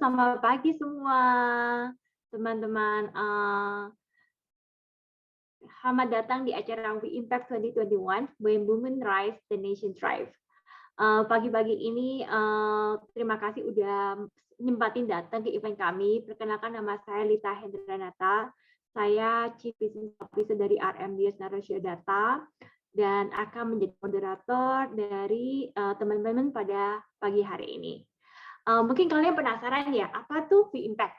selamat pagi semua teman-teman. Selamat datang di acara We Impact 2021 When Women Rise, the Nation Thrive. Pagi-pagi ini terima kasih udah nyempatin datang ke event kami. Perkenalkan, nama saya Lita Hendranata. Saya Chief Business Officer dari RMDS Narasio Data dan akan menjadi moderator dari teman-teman pada pagi hari ini. Mungkin kalian penasaran ya, apa tuh We Impact?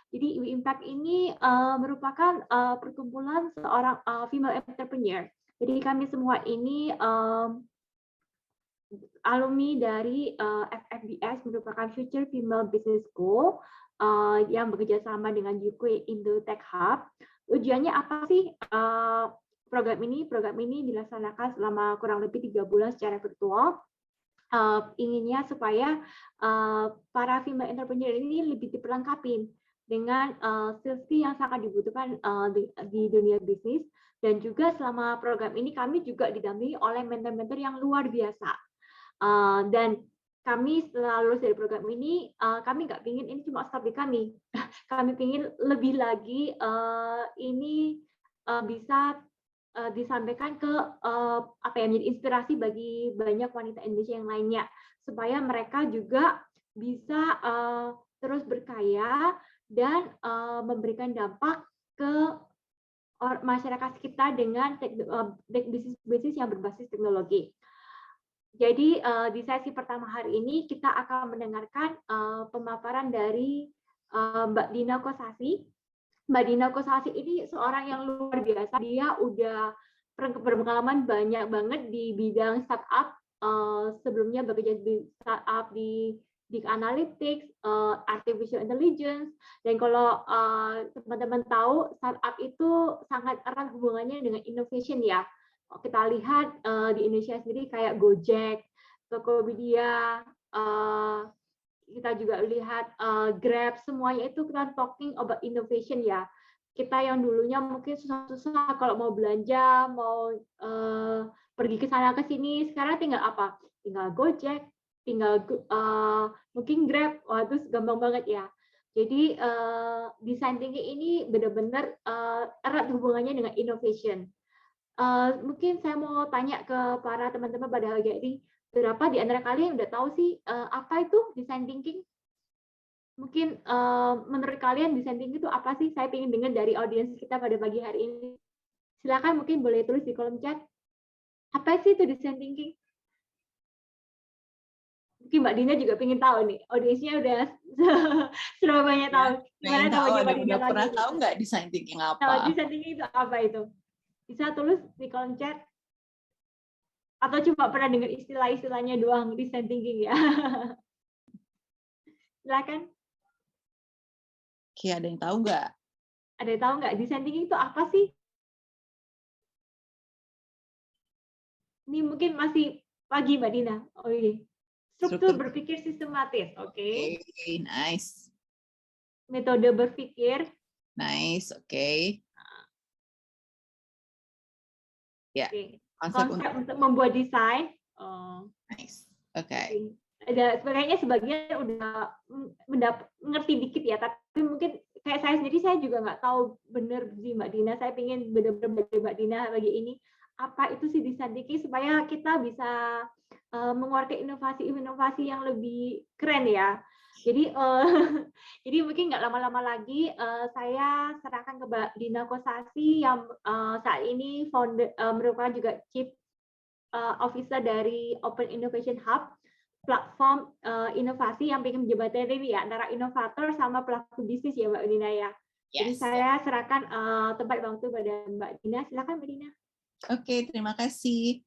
Jadi We Impact ini merupakan perkumpulan seorang female entrepreneur. Jadi kami semua ini alumni dari FFBS, merupakan Future Female Business School yang bekerja sama dengan UK Indo Tech Hub. Tujuannya apa sih program ini? Program ini dilaksanakan selama kurang lebih 3 bulan secara virtual. Inginnya supaya para female entrepreneur ini lebih diperlengkapi dengan skill yang sangat dibutuhkan di dunia bisnis, dan juga selama program ini kami juga didampingi oleh mentor-mentor yang luar biasa. Dan kami setelah lulus dari program ini, kami nggak pingin ini cuma stop di kami. Kami pingin lebih lagi ini bisa disampaikan ke menjadi inspirasi bagi banyak wanita Indonesia yang lainnya, supaya mereka juga bisa terus berkarya dan memberikan dampak ke masyarakat kita dengan bisnis yang berbasis teknologi. Jadi di sesi pertama hari ini kita akan mendengarkan pemaparan dari Mbak Dina Kosasi. Mbak Dina Kosasi ini seorang yang luar biasa. Dia udah berpengalaman banyak banget di bidang startup. Sebelumnya bekerja di startup di analytics, artificial intelligence. Dan kalau teman-teman tahu, startup itu sangat erat hubungannya dengan innovation ya. Kita lihat di Indonesia sendiri kayak Gojek, Tokopedia, kita juga lihat Grab, semuanya itu kan talking about innovation ya. Kita yang dulunya mungkin susah-susah kalau mau belanja, mau pergi ke sana ke sini, sekarang tinggal apa? Tinggal Gojek, tinggal mungkin Grab, wah itu gampang banget ya. Jadi design thinking ini benar-benar erat hubungannya dengan innovation. Mungkin saya mau tanya ke para teman-teman pada hari ini, berapa di antara kalian udah tahu sih apa itu design thinking? Mungkin menurut kalian design thinking itu apa sih? Saya ingin dengar dari audiens kita pada pagi hari ini. Silakan, mungkin boleh tulis di kolom chat. Apa sih itu design thinking? Mungkin Mbak Dina juga pengen tahu nih. Audiensnya udah sudah banyak tahu. Gimana tahu, udah pernah tahu nggak design thinking apa? Design thinking itu apa itu? Bisa tulis di kolom chat. Atau cuma pernah dengar istilah-istilahnya doang, design thinking ya? Silakan. Oke, ada yang tahu nggak? Ada yang tahu nggak design thinking itu apa sih? Ini mungkin masih pagi, Mbak Dina. Oh iya. Struktur berpikir sistematis. Oke. Okay, nice. Metode berpikir. Nice, oke. Ya. Okay. Konsep untuk membuat desain. Nice. Oke. Ada sebagian udah ngerti dikit ya, tapi mungkin kayak saya sendiri, saya juga nggak tahu bener sih Mbak Dina. Saya pengen bener-bener dari Mbak Dina pagi ini, apa itu sih design thinking, supaya kita bisa mengeluarkan inovasi-inovasi yang lebih keren ya. Jadi jadi mungkin nggak lama-lama lagi, saya serahkan ke Mbak Dina Kosasi yang saat ini merupakan juga Chief Officer dari Open Innovation Hub, platform inovasi yang bikin jembatan ini ya antara inovator sama pelaku bisnis ya Mbak Dina ya. Yes. Jadi saya serahkan tempat waktu pada Mbak Dina. Silakan Mbak Dina. Oke, terima kasih.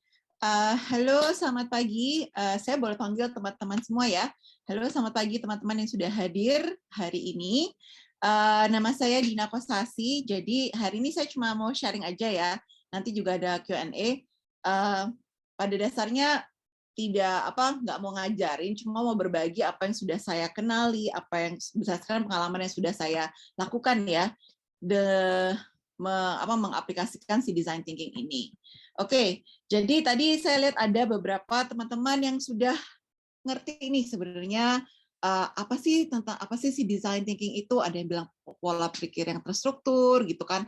Halo, selamat pagi. Saya boleh panggil teman-teman semua ya. Halo, selamat pagi teman-teman yang sudah hadir hari ini. Nama saya Dina Kosasi. Jadi hari ini saya cuma mau sharing aja ya. Nanti juga ada Q&A. Pada dasarnya nggak mau ngajarin, cuma mau berbagi apa yang sudah saya kenali, apa yang berdasarkan pengalaman yang sudah saya lakukan ya, mengaplikasikan si design thinking ini. Oke, jadi tadi saya lihat ada beberapa teman-teman yang sudah ngerti ini sebenarnya apa sih si design thinking itu? Ada yang bilang pola pikir yang terstruktur gitu kan,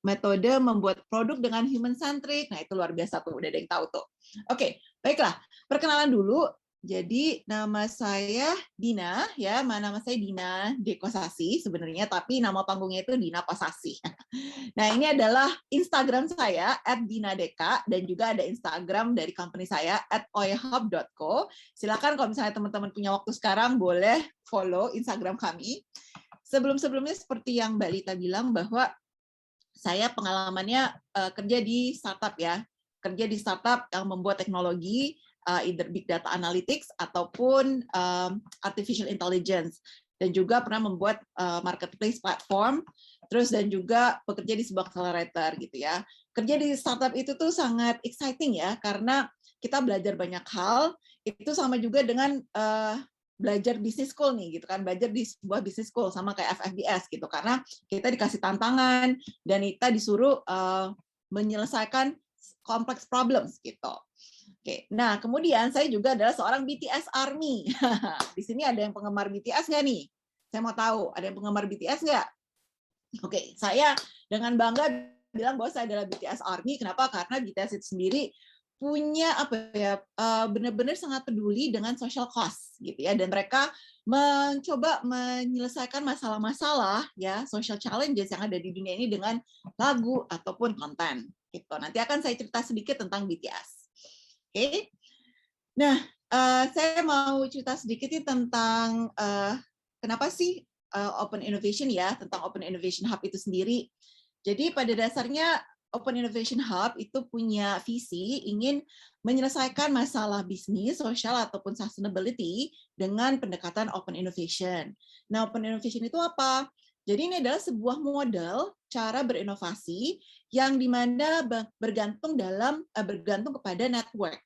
metode membuat produk dengan human centric. Nah, itu luar biasa tuh, udah ada yang tahu tuh. Oke, baiklah. Perkenalan dulu. Jadi nama saya Dina ya, nama saya Dina Dekosasi sebenarnya, tapi nama panggungnya itu Dina Kosasi. Nah, ini adalah Instagram saya @dinadeka, dan juga ada Instagram dari company saya @oyhub.co. Silakan kalau misalnya teman-teman punya waktu sekarang boleh follow Instagram kami. Sebelum-sebelumnya seperti yang Mbak Lita bilang bahwa saya pengalamannya kerja di startup ya. Kerja di startup yang membuat teknologi either big data analytics ataupun artificial intelligence, dan juga pernah membuat marketplace platform, terus dan juga bekerja di sebuah accelerator gitu ya. Kerja di startup itu tuh sangat exciting ya, karena kita belajar banyak hal. Itu sama juga dengan belajar business school nih gitu kan, belajar di sebuah business school sama kayak FFBS gitu, karena kita dikasih tantangan dan kita disuruh menyelesaikan complex problems gitu. Oke, nah kemudian saya juga adalah seorang BTS Army. Di sini ada yang penggemar BTS nggak nih? Saya mau tahu, ada yang penggemar BTS nggak? Oke, saya dengan bangga bilang bahwa saya adalah BTS Army. Kenapa? Karena BTS itu sendiri punya benar-benar sangat peduli dengan social cause gitu ya, dan mereka mencoba menyelesaikan masalah-masalah ya, social challenges yang ada di dunia ini dengan lagu ataupun konten gitu. Nanti akan saya cerita sedikit tentang BTS. Oke, nah saya mau cerita sedikit nih tentang kenapa sih Open Innovation ya, tentang Open Innovation Hub itu sendiri. Jadi pada dasarnya Open Innovation Hub itu punya visi ingin menyelesaikan masalah bisnis, sosial ataupun sustainability dengan pendekatan Open Innovation. Nah, Open Innovation itu apa? Jadi ini adalah sebuah model cara berinovasi yang dimana bergantung kepada network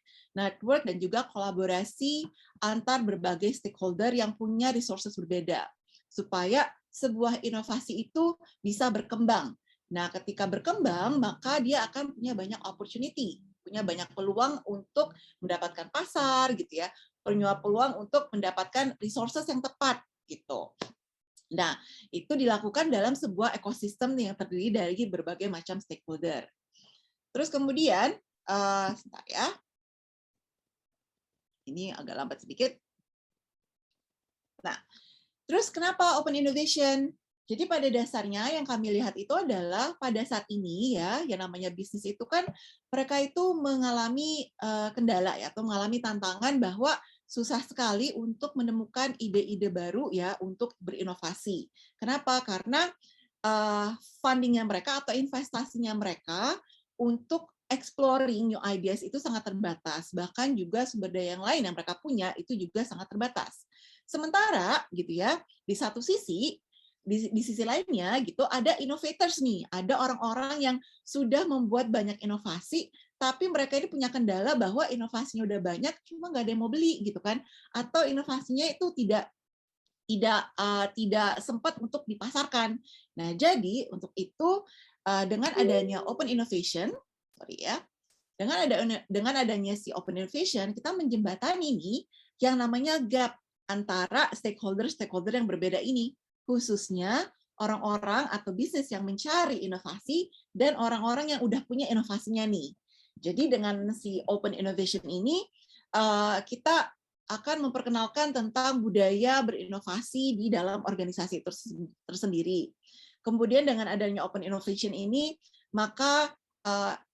dan juga kolaborasi antar berbagai stakeholder yang punya resources berbeda, supaya sebuah inovasi itu bisa berkembang. Nah, ketika berkembang, maka dia akan punya banyak opportunity, punya banyak peluang untuk mendapatkan pasar, gitu ya, punya peluang untuk mendapatkan resources yang tepat, gitu. Nah, itu dilakukan dalam sebuah ekosistem yang terdiri dari berbagai macam stakeholder. Terus kemudian, sebentar ya, ini agak lambat sedikit. Nah, terus kenapa Open Innovation? Jadi pada dasarnya yang kami lihat itu adalah pada saat ini ya, yang namanya bisnis itu kan mereka itu mengalami kendala ya, atau mengalami tantangan bahwa susah sekali untuk menemukan ide-ide baru ya untuk berinovasi. Kenapa? Karena fundingnya mereka atau investasinya mereka untuk exploring new ideas itu sangat terbatas. Bahkan juga sumber daya yang lain yang mereka punya itu juga sangat terbatas. Sementara gitu ya, di satu sisi di sisi lainnya gitu ada innovators nih, ada orang-orang yang sudah membuat banyak inovasi, tapi mereka ini punya kendala bahwa inovasinya udah banyak, cuma nggak ada yang mau beli gitu kan, atau inovasinya itu tidak sempat untuk dipasarkan. Nah, jadi untuk itu dengan adanya Open Innovation, dengan adanya si Open Innovation, kita menjembatani nih yang namanya gap antara stakeholder yang berbeda ini, khususnya orang-orang atau bisnis yang mencari inovasi dan orang-orang yang udah punya inovasinya nih. Jadi dengan si Open Innovation ini, kita akan memperkenalkan tentang budaya berinovasi di dalam organisasi tersendiri. Kemudian dengan adanya Open Innovation ini, maka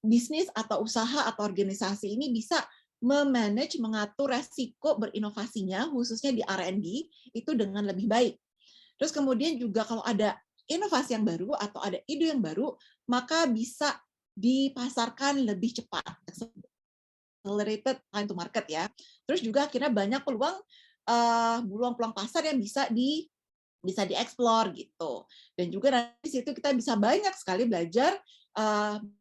bisnis atau usaha atau organisasi ini bisa memanage, mengatur resiko berinovasinya, khususnya di R&D, itu dengan lebih baik. Terus kemudian juga kalau ada inovasi yang baru atau ada ide yang baru, maka bisa dipasarkan lebih cepat. Accelerated time to market ya. Terus juga akhirnya banyak peluang pasar yang bisa dieksplor gitu. Dan juga dari situ kita bisa banyak sekali belajar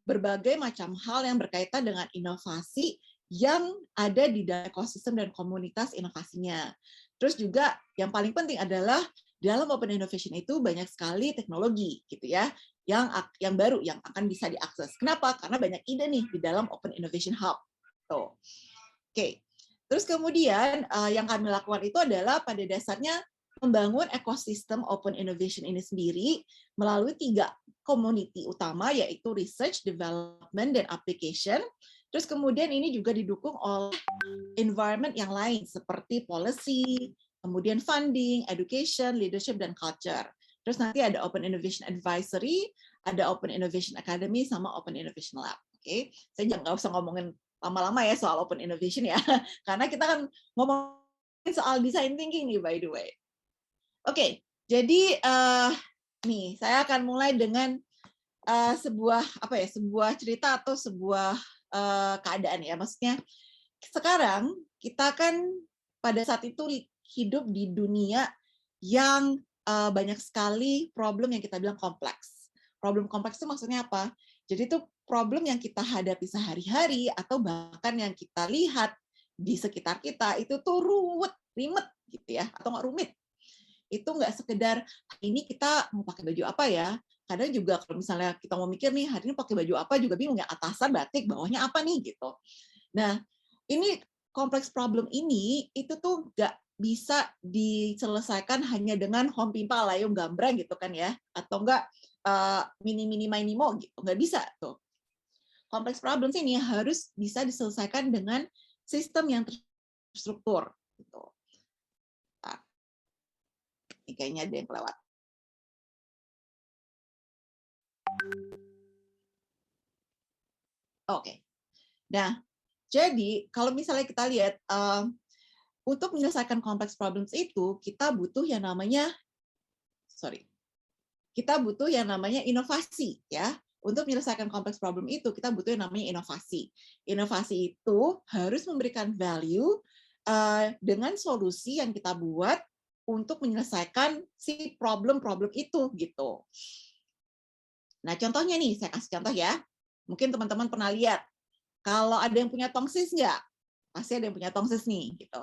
berbagai macam hal yang berkaitan dengan inovasi yang ada di dalam ekosistem dan komunitas inovasinya. Terus juga yang paling penting adalah dalam Open Innovation itu banyak sekali teknologi gitu ya, yang baru yang akan bisa diakses. Kenapa? Karena banyak ide nih di dalam Open Innovation Hub. Tuh. Oke. Terus kemudian yang kami lakukan itu adalah pada dasarnya membangun ekosistem open innovation ini sendiri melalui 3 community utama, yaitu research, development, dan application. Terus kemudian ini juga didukung oleh environment yang lain seperti policy, kemudian funding, education, leadership, dan culture. Terus nanti ada Open Innovation Advisory, ada Open Innovation Academy, sama Open Innovation Lab. Oke, saya nggak usah ngomongin lama-lama ya soal Open Innovation ya, karena kita kan ngomongin soal design thinking nih, by the way. Oke, jadi nih saya akan mulai dengan sebuah cerita atau sebuah keadaan ya. Maksudnya sekarang kita kan pada saat itu hidup di dunia yang banyak sekali problem yang kita bilang kompleks. Problem kompleks itu maksudnya apa? Jadi itu problem yang kita hadapi sehari-hari atau bahkan yang kita lihat di sekitar kita itu tuh rimet gitu ya, atau nggak rumit. Itu nggak sekedar ini kita mau pakai baju apa ya. Kadang juga kalau misalnya kita mau mikir nih hari ini pakai baju apa juga bingung ya, atasan batik, bawahnya apa nih gitu. Nah, ini kompleks problem ini itu tuh nggak bisa diselesaikan hanya dengan hompimpa layung gambrang gitu kan ya, atau enggak mini-mini mainimo gitu, nggak bisa tuh. Kompleks problem ini harus bisa diselesaikan dengan sistem yang terstruktur. Gitu. Nah, ini kayaknya ada yang kelewat. Oke. Nah, jadi kalau misalnya kita lihat untuk menyelesaikan kompleks problems itu kita butuh yang namanya inovasi ya. Untuk menyelesaikan kompleks problem itu kita butuh yang namanya inovasi. Inovasi itu harus memberikan value dengan solusi yang kita buat untuk menyelesaikan si problem-problem itu gitu. Nah, contohnya nih, saya kasih contoh ya. Mungkin teman-teman pernah lihat kalau ada yang punya tongsis nggak? Pasti ada yang punya tongsis nih gitu.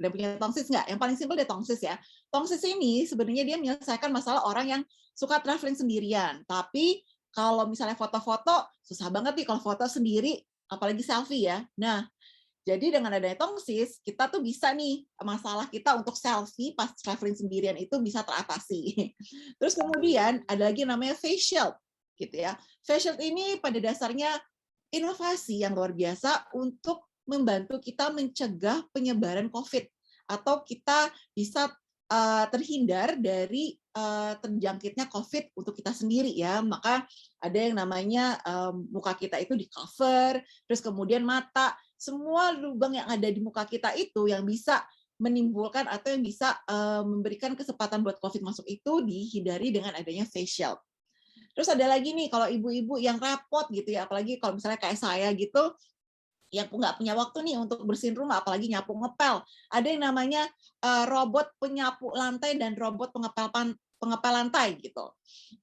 Ada yang punya tongsis nggak? Yang paling simpel dia tongsis ya. Tongsis ini sebenarnya dia menyelesaikan masalah orang yang suka traveling sendirian. Tapi kalau misalnya foto-foto, susah banget nih kalau foto sendiri, apalagi selfie ya. Nah, jadi dengan adanya tongsis, kita tuh bisa nih masalah kita untuk selfie pas traveling sendirian itu bisa teratasi. Terus kemudian ada lagi namanya face shield, gitu ya. Face shield ini pada dasarnya inovasi yang luar biasa untuk membantu kita mencegah penyebaran COVID atau kita bisa terhindar dari terjangkitnya COVID untuk kita sendiri ya. Maka ada yang namanya muka kita itu di cover, terus kemudian mata, semua lubang yang ada di muka kita itu yang bisa menimbulkan atau yang bisa memberikan kesempatan buat COVID masuk itu dihindari dengan adanya face shield. Terus ada lagi nih kalau ibu-ibu yang repot gitu ya, apalagi kalau misalnya kayak saya gitu, yang nggak punya waktu nih untuk bersihin rumah, apalagi nyapu ngepel. Ada yang namanya robot penyapu lantai dan robot pengepel lantai gitu.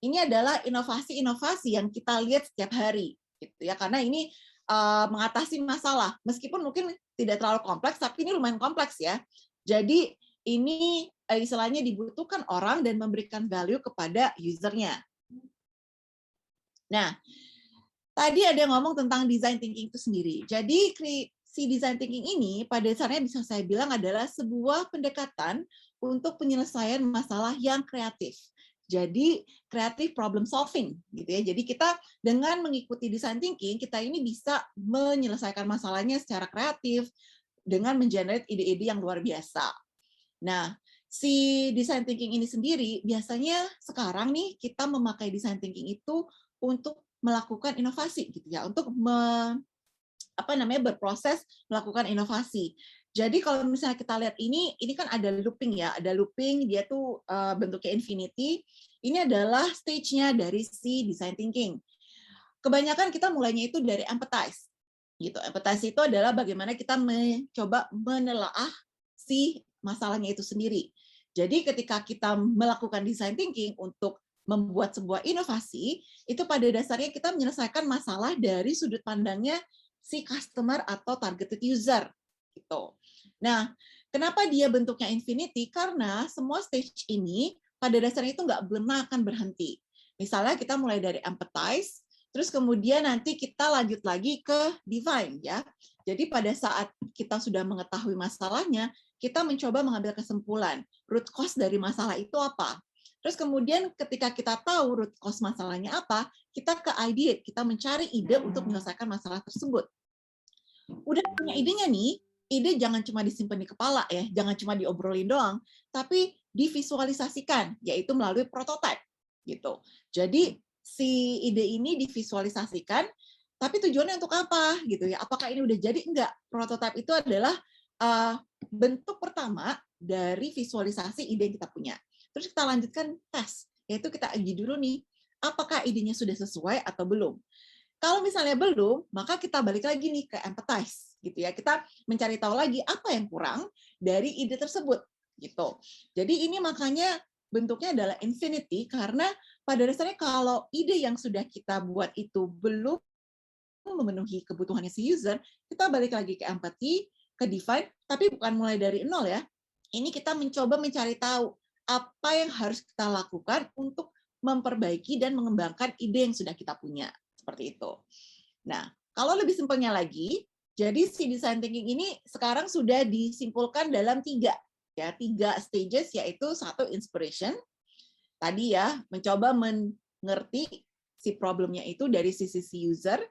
Ini adalah inovasi-inovasi yang kita lihat setiap hari gitu ya, karena ini mengatasi masalah. Meskipun mungkin tidak terlalu kompleks, tapi ini lumayan kompleks ya. Jadi ini istilahnya dibutuhkan orang dan memberikan value kepada usernya. Nah, tadi ada yang ngomong tentang design thinking itu sendiri. Jadi si design thinking ini pada dasarnya bisa saya bilang adalah sebuah pendekatan untuk penyelesaian masalah yang kreatif. Jadi creative problem solving gitu ya. Jadi kita dengan mengikuti design thinking kita ini bisa menyelesaikan masalahnya secara kreatif dengan mengenerate ide-ide yang luar biasa. Nah, si design thinking ini sendiri biasanya sekarang nih kita memakai design thinking itu untuk melakukan inovasi gitu ya, untuk berproses melakukan inovasi. Jadi kalau misalnya kita lihat ini kan ada looping ya, ada looping, dia tuh bentuknya infinity. Ini adalah stage-nya dari si design thinking. Kebanyakan kita mulainya itu dari empathize. Gitu. Empathize itu adalah bagaimana kita mencoba menelaah si masalahnya itu sendiri. Jadi ketika kita melakukan design thinking untuk membuat sebuah inovasi, itu pada dasarnya kita menyelesaikan masalah dari sudut pandangnya si customer atau targeted user. Gitu. Nah, kenapa dia bentuknya infinity? Karena semua stage ini pada dasarnya itu nggak pernah akan berhenti. Misalnya kita mulai dari empathize, terus kemudian nanti kita lanjut lagi ke divine ya. Jadi pada saat kita sudah mengetahui masalahnya, kita mencoba mengambil kesimpulan, root cause dari masalah itu apa. Terus kemudian ketika kita tahu root cause masalahnya apa, kita ke ide, kita mencari ide untuk menyelesaikan masalah tersebut. Udah punya idenya nih, ide jangan cuma disimpan di kepala ya, jangan cuma diobrolin doang, tapi divisualisasikan, yaitu melalui prototipe gitu. Jadi si ide ini divisualisasikan, tapi tujuannya untuk apa gitu ya? Apakah ini udah jadi? Enggak. Prototipe itu adalah bentuk pertama dari visualisasi ide yang kita punya. Terus kita lanjutkan tes, yaitu kita uji dulu nih, apakah idenya sudah sesuai atau belum. Kalau misalnya belum, maka kita balik lagi nih ke empathize, gitu ya. Kita mencari tahu lagi apa yang kurang dari ide tersebut, gitu. Jadi ini makanya bentuknya adalah infinity, karena pada dasarnya kalau ide yang sudah kita buat itu belum memenuhi kebutuhannya si user, kita balik lagi ke empathy, ke define, tapi bukan mulai dari nol ya. Ini kita mencoba mencari tahu apa yang harus kita lakukan untuk memperbaiki dan mengembangkan ide yang sudah kita punya. Seperti itu. Nah, kalau lebih simpelnya lagi, jadi si design thinking ini sekarang sudah disimpulkan dalam tiga stages, yaitu satu inspiration, tadi ya, mencoba mengerti si problemnya itu dari sisi si user,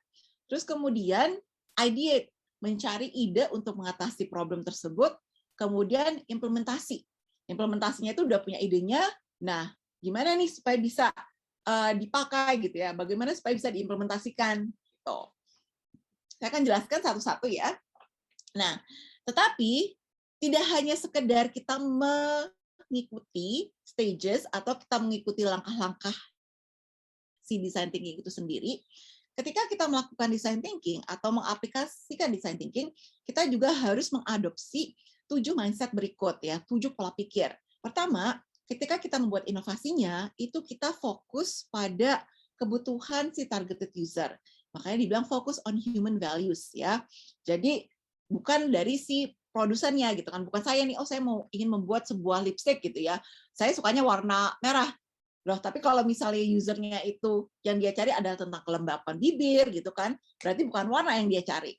terus kemudian ideate, mencari ide untuk mengatasi problem tersebut, kemudian implementasi. Implementasinya itu udah punya idenya, nah gimana nih supaya bisa dipakai gitu ya, bagaimana supaya bisa diimplementasikan gitu. Saya akan jelaskan satu-satu ya. Nah, tetapi tidak hanya sekedar kita mengikuti stages atau kita mengikuti langkah-langkah si design thinking itu sendiri. Ketika kita melakukan design thinking atau mengaplikasikan design thinking, kita juga harus mengadopsi 7 mindset berikut ya, 7 pola pikir. Pertama, ketika kita membuat inovasinya, itu kita fokus pada kebutuhan si targeted user. Makanya dibilang fokus on human values ya. Jadi bukan dari si produsennya gitu kan, bukan saya nih, oh saya ingin membuat sebuah lipstick gitu ya. Saya sukanya warna merah. Loh, tapi kalau misalnya usernya itu yang dia cari adalah tentang kelembapan bibir gitu kan, berarti bukan warna yang dia cari.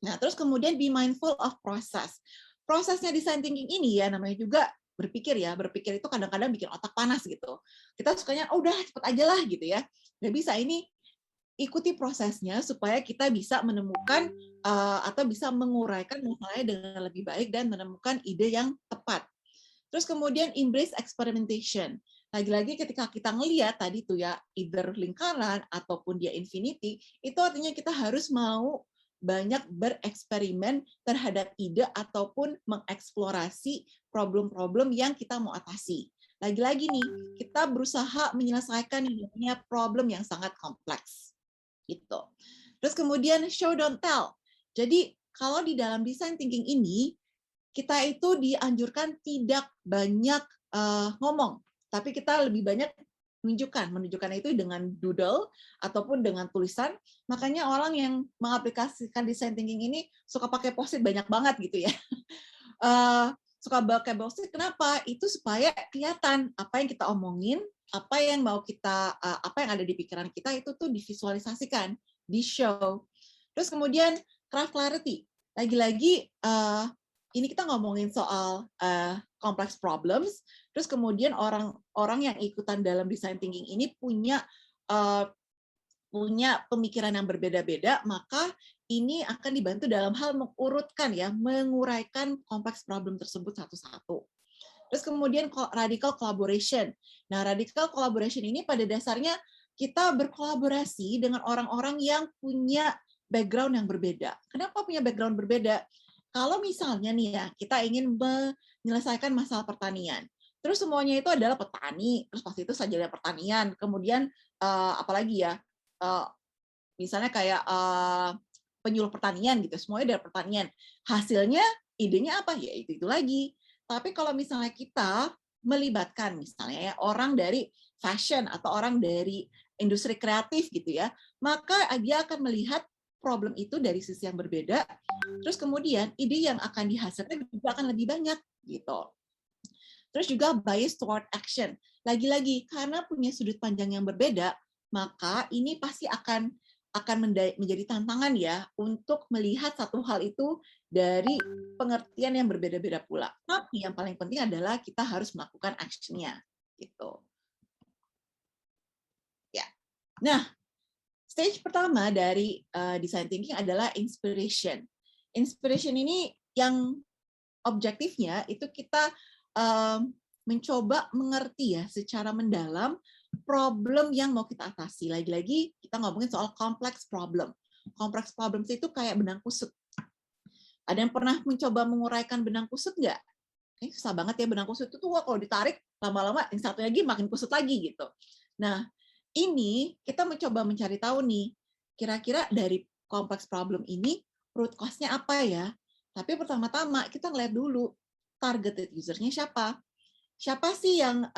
Nah, terus kemudian be mindful of process. Prosesnya design thinking ini ya namanya juga berpikir ya, berpikir itu kadang-kadang bikin otak panas gitu. Kita sukanya, oh udah cepet aja lah gitu ya. Nggak bisa, ini ikuti prosesnya supaya kita bisa menemukan atau bisa menguraikan masalahnya dengan lebih baik dan menemukan ide yang tepat. Terus kemudian embrace experimentation. Lagi-lagi ketika kita ngelihat tadi tuh ya, either lingkaran ataupun dia infinity, itu artinya kita harus mau banyak bereksperimen terhadap ide ataupun mengeksplorasi problem-problem yang kita mau atasi. Lagi-lagi nih, kita berusaha menyelesaikan yang namanya problem yang sangat kompleks. Gitu. Terus kemudian show don't tell. Jadi kalau di dalam design thinking ini, kita itu dianjurkan tidak banyak ngomong, tapi kita lebih banyak menunjukkan itu dengan doodle ataupun dengan tulisan. Makanya orang yang mengaplikasikan design thinking ini suka pakai post-it banyak banget gitu ya. Suka pakai post-it, kenapa? Itu supaya kelihatan apa yang kita omongin, apa yang mau kita, apa yang ada di pikiran kita itu tuh divisualisasikan, di show. Terus kemudian craft clarity. Lagi-lagi ini kita ngomongin soal complex problems, terus kemudian orang yang ikutan dalam design thinking ini punya pemikiran yang berbeda-beda, maka ini akan dibantu dalam hal mengurutkan ya, menguraikan kompleks problem tersebut satu-satu. Terus kemudian radical collaboration. Nah, radical collaboration ini pada dasarnya kita berkolaborasi dengan orang-orang yang punya background yang berbeda. Kenapa punya background berbeda? Kalau misalnya nih ya, kita ingin menyelesaikan masalah pertanian, terus semuanya itu adalah petani, terus pasti itu saja pertanian, kemudian apalagi ya, misalnya kayak penyuluh pertanian gitu, semuanya dari pertanian. Hasilnya, idenya apa? Ya itu lagi. Tapi kalau misalnya kita melibatkan misalnya ya orang dari fashion atau orang dari industri kreatif gitu ya, maka dia akan melihat problem itu dari sisi yang berbeda. Terus kemudian ide yang akan dihasilkan juga akan lebih banyak gitu. Terus juga bias toward action. Lagi-lagi karena punya sudut pandang yang berbeda, maka ini pasti akan akan menjadi tantangan ya untuk melihat satu hal itu dari pengertian yang berbeda-beda pula. Tapi yang paling penting adalah kita harus melakukan action-nya gitu. Ya. Nah, stage pertama dari design thinking adalah inspiration. Inspiration ini yang objektifnya itu kita mencoba mengerti ya secara mendalam problem yang mau kita atasi. Lagi-lagi kita ngomongin soal complex problem. Complex problems itu kayak benang kusut. Ada yang pernah mencoba menguraikan benang kusut nggak? Susah banget ya benang kusut itu tuh kalau ditarik lama-lama yang satu lagi makin kusut lagi gitu. Nah, ini kita mencoba mencari tahu nih, kira-kira dari complex problem ini root cause-nya apa ya? Tapi pertama-tama kita ngeliat dulu targeted user-nya siapa. Siapa sih yang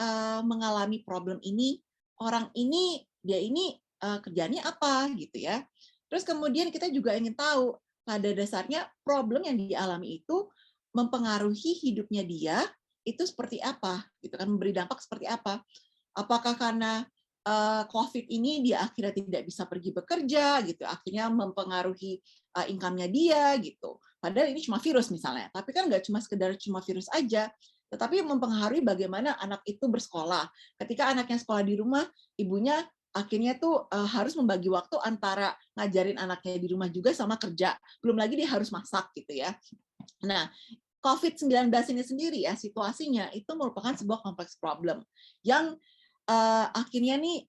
mengalami problem ini? Orang ini, dia ini kerjanya apa gitu ya. Terus kemudian kita juga ingin tahu pada dasarnya problem yang dialami itu mempengaruhi hidupnya dia itu seperti apa gitu kan, memberi dampak seperti apa. Apakah karena COVID ini dia akhirnya tidak bisa pergi bekerja gitu, akhirnya mempengaruhi income-nya dia gitu. Padahal ini cuma virus misalnya, tapi kan nggak sekedar virus aja, tetapi mempengaruhi bagaimana anak itu bersekolah. Ketika anaknya sekolah di rumah, ibunya akhirnya tuh harus membagi waktu antara ngajarin anaknya di rumah juga sama kerja. Belum lagi dia harus masak gitu ya. Nah, COVID-19 ini sendiri ya situasinya itu merupakan sebuah kompleks problem yang akhirnya nih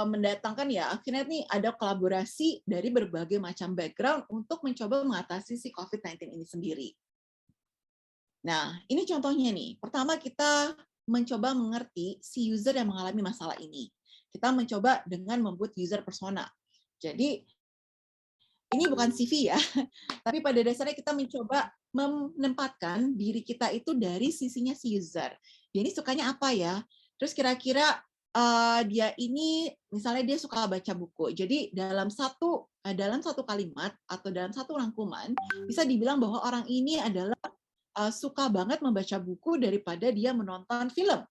mendatangkan ya akhirnya nih ada kolaborasi dari berbagai macam background untuk mencoba mengatasi si COVID-19 ini sendiri. Nah, ini contohnya nih. Pertama kita mencoba mengerti si user yang mengalami masalah ini. Kita mencoba dengan membuat user persona. Jadi ini bukan CV ya, tapi pada dasarnya kita mencoba menempatkan diri kita itu dari sisinya si user. Dia ini sukanya apa ya? Terus kira-kira dia ini misalnya dia suka baca buku. Jadi dalam satu kalimat atau dalam satu rangkuman bisa dibilang bahwa orang ini adalah suka banget membaca buku daripada dia menonton film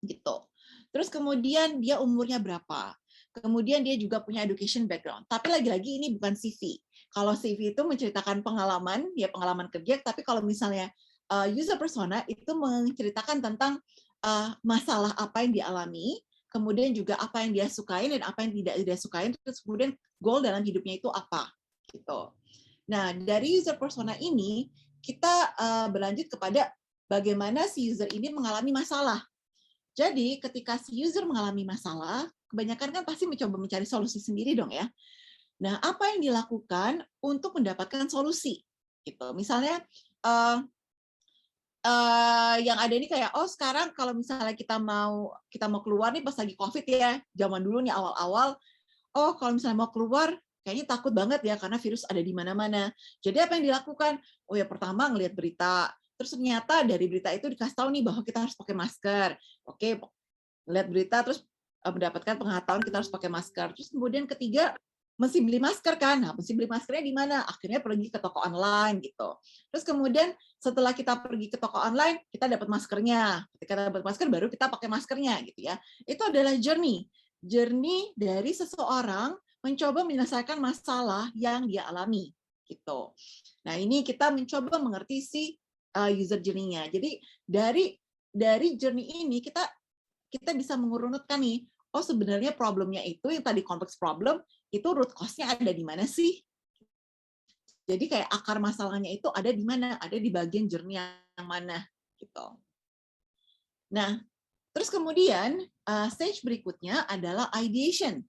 gitu. Terus kemudian dia umurnya berapa? Kemudian dia juga punya education background. Tapi lagi-lagi ini bukan CV. Kalau CV itu menceritakan pengalaman, ya pengalaman kerja, tapi kalau misalnya user persona itu menceritakan tentang masalah apa yang dialami, kemudian juga apa yang dia sukain dan apa yang tidak dia sukain, terus kemudian goal dalam hidupnya itu apa gitu. Nah, dari user persona ini kita berlanjut kepada bagaimana si user ini mengalami masalah. Jadi ketika si user mengalami masalah, kebanyakan kan pasti mencoba mencari solusi sendiri dong ya. Nah, apa yang dilakukan untuk mendapatkan solusi? Gitu. Misalnya yang ada ini kayak sekarang kalau misalnya kita mau keluar nih pas lagi COVID ya, zaman dulu nih awal-awal, kalau misalnya mau keluar kayaknya takut banget ya karena virus ada di mana-mana. Jadi apa yang dilakukan? Ya pertama ngelihat berita. Terus ternyata dari berita itu dikasih tahu nih bahwa kita harus pakai masker. Oke, lihat berita terus mendapatkan pengetahuan kita harus pakai masker. Terus kemudian ketiga mesti beli masker kan. Nah, mesti beli maskernya di mana? Akhirnya pergi ke toko online gitu. Terus kemudian setelah kita pergi ke toko online, kita dapat maskernya. Ketika dapat masker baru kita pakai maskernya gitu ya. Itu adalah journey dari seseorang mencoba menyelesaikan masalah yang dia alami gitu. Nah, ini kita mencoba mengerti si user journey-nya. Jadi dari journey ini kita bisa mengurutkan nih, sebenarnya problemnya itu yang tadi kompleks problem itu root cause-nya ada di mana sih? Jadi kayak akar masalahnya itu ada di mana? Ada di bagian journey yang mana gitu. Nah, terus kemudian stage berikutnya adalah ideation.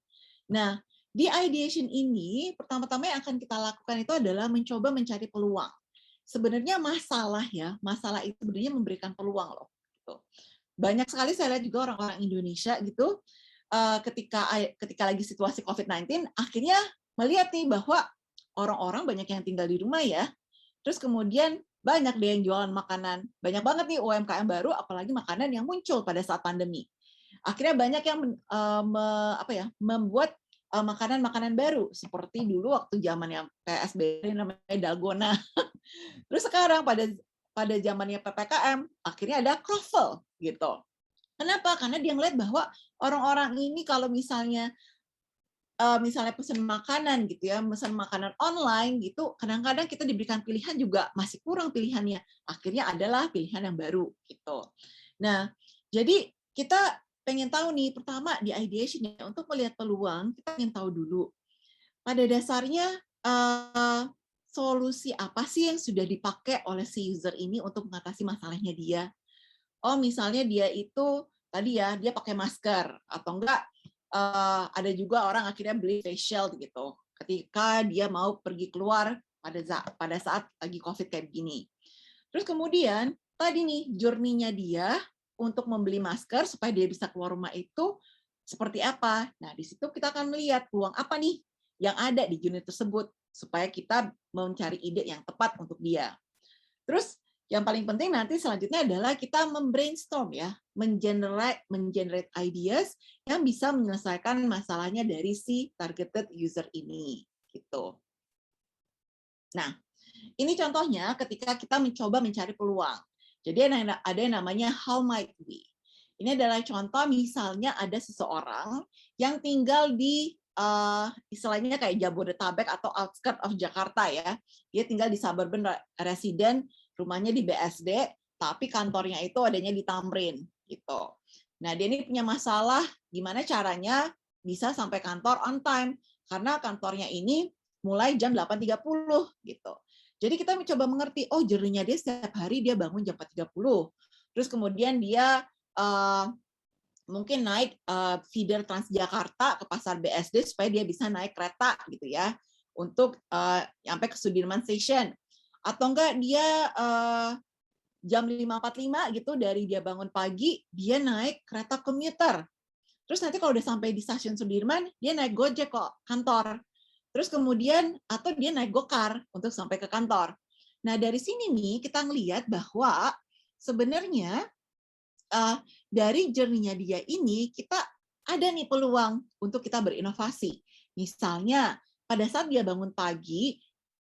Nah, di ideation ini pertama-tama yang akan kita lakukan itu adalah mencoba mencari peluang. Sebenarnya masalah itu sebenarnya memberikan peluang loh. Gitu. Banyak sekali saya lihat juga orang-orang Indonesia gitu, ketika lagi situasi COVID-19, akhirnya melihat nih bahwa orang-orang banyak yang tinggal di rumah ya, terus kemudian banyak deh yang jualan makanan, banyak banget nih UMKM baru, apalagi makanan yang muncul pada saat pandemi. Akhirnya banyak yang membuat makanan-makanan baru, seperti dulu waktu zamannya PSBB namanya dalgona. Terus sekarang pada zamannya PPKM, akhirnya ada kroffel gitu. Kenapa? Karena dia ngeliat bahwa orang-orang ini kalau misalnya misalnya pesan makanan gitu ya, pesan makanan online gitu, kadang-kadang kita diberikan pilihan juga masih kurang pilihannya. Akhirnya adalah pilihan yang baru gitu. Nah, jadi kita pengen tahu nih, pertama di ideation ya, untuk melihat peluang, kita ingin tahu dulu pada dasarnya solusi apa sih yang sudah dipakai oleh si user ini untuk mengatasi masalahnya dia. Oh, misalnya dia itu tadi ya, dia pakai masker, atau enggak ada juga orang akhirnya beli face shield gitu ketika dia mau pergi keluar pada saat lagi COVID kayak begini. Terus kemudian tadi nih journey-nya dia untuk membeli masker supaya dia bisa keluar rumah itu seperti apa. Nah, di situ kita akan melihat peluang apa nih yang ada di unit tersebut supaya kita mencari ide yang tepat untuk dia. Terus yang paling penting nanti selanjutnya adalah kita membrainstorm ya, mengenerate ideas yang bisa menyelesaikan masalahnya dari si targeted user ini gitu. Nah, ini contohnya ketika kita mencoba mencari peluang. Jadi ada yang namanya how might we. Ini adalah contoh misalnya ada seseorang yang tinggal di istilahnya kayak Jabodetabek atau outskirt of Jakarta ya. Dia tinggal di suburban resident, rumahnya di BSD, tapi kantornya itu adanya di Tamrin gitu. Nah, dia ini punya masalah gimana caranya bisa sampai kantor on time karena kantornya ini mulai jam 8.30 gitu. Jadi kita mencoba mengerti, oh journey-nya dia setiap hari dia bangun jam 4.30. Terus kemudian dia mungkin naik feeder Transjakarta ke Pasar BSD supaya dia bisa naik kereta gitu ya untuk sampai ke Sudirman Station. Atau enggak dia jam 5.45 gitu dari dia bangun pagi, dia naik kereta komuter. Terus nanti kalau udah sampai di stasiun Sudirman, dia naik Gojek kok kantor. Terus kemudian atau dia naik Gokar untuk sampai ke kantor. Nah, dari sini nih kita ngelihat bahwa sebenarnya dari journey-nya dia ini kita ada nih peluang untuk kita berinovasi. Misalnya pada saat dia bangun pagi,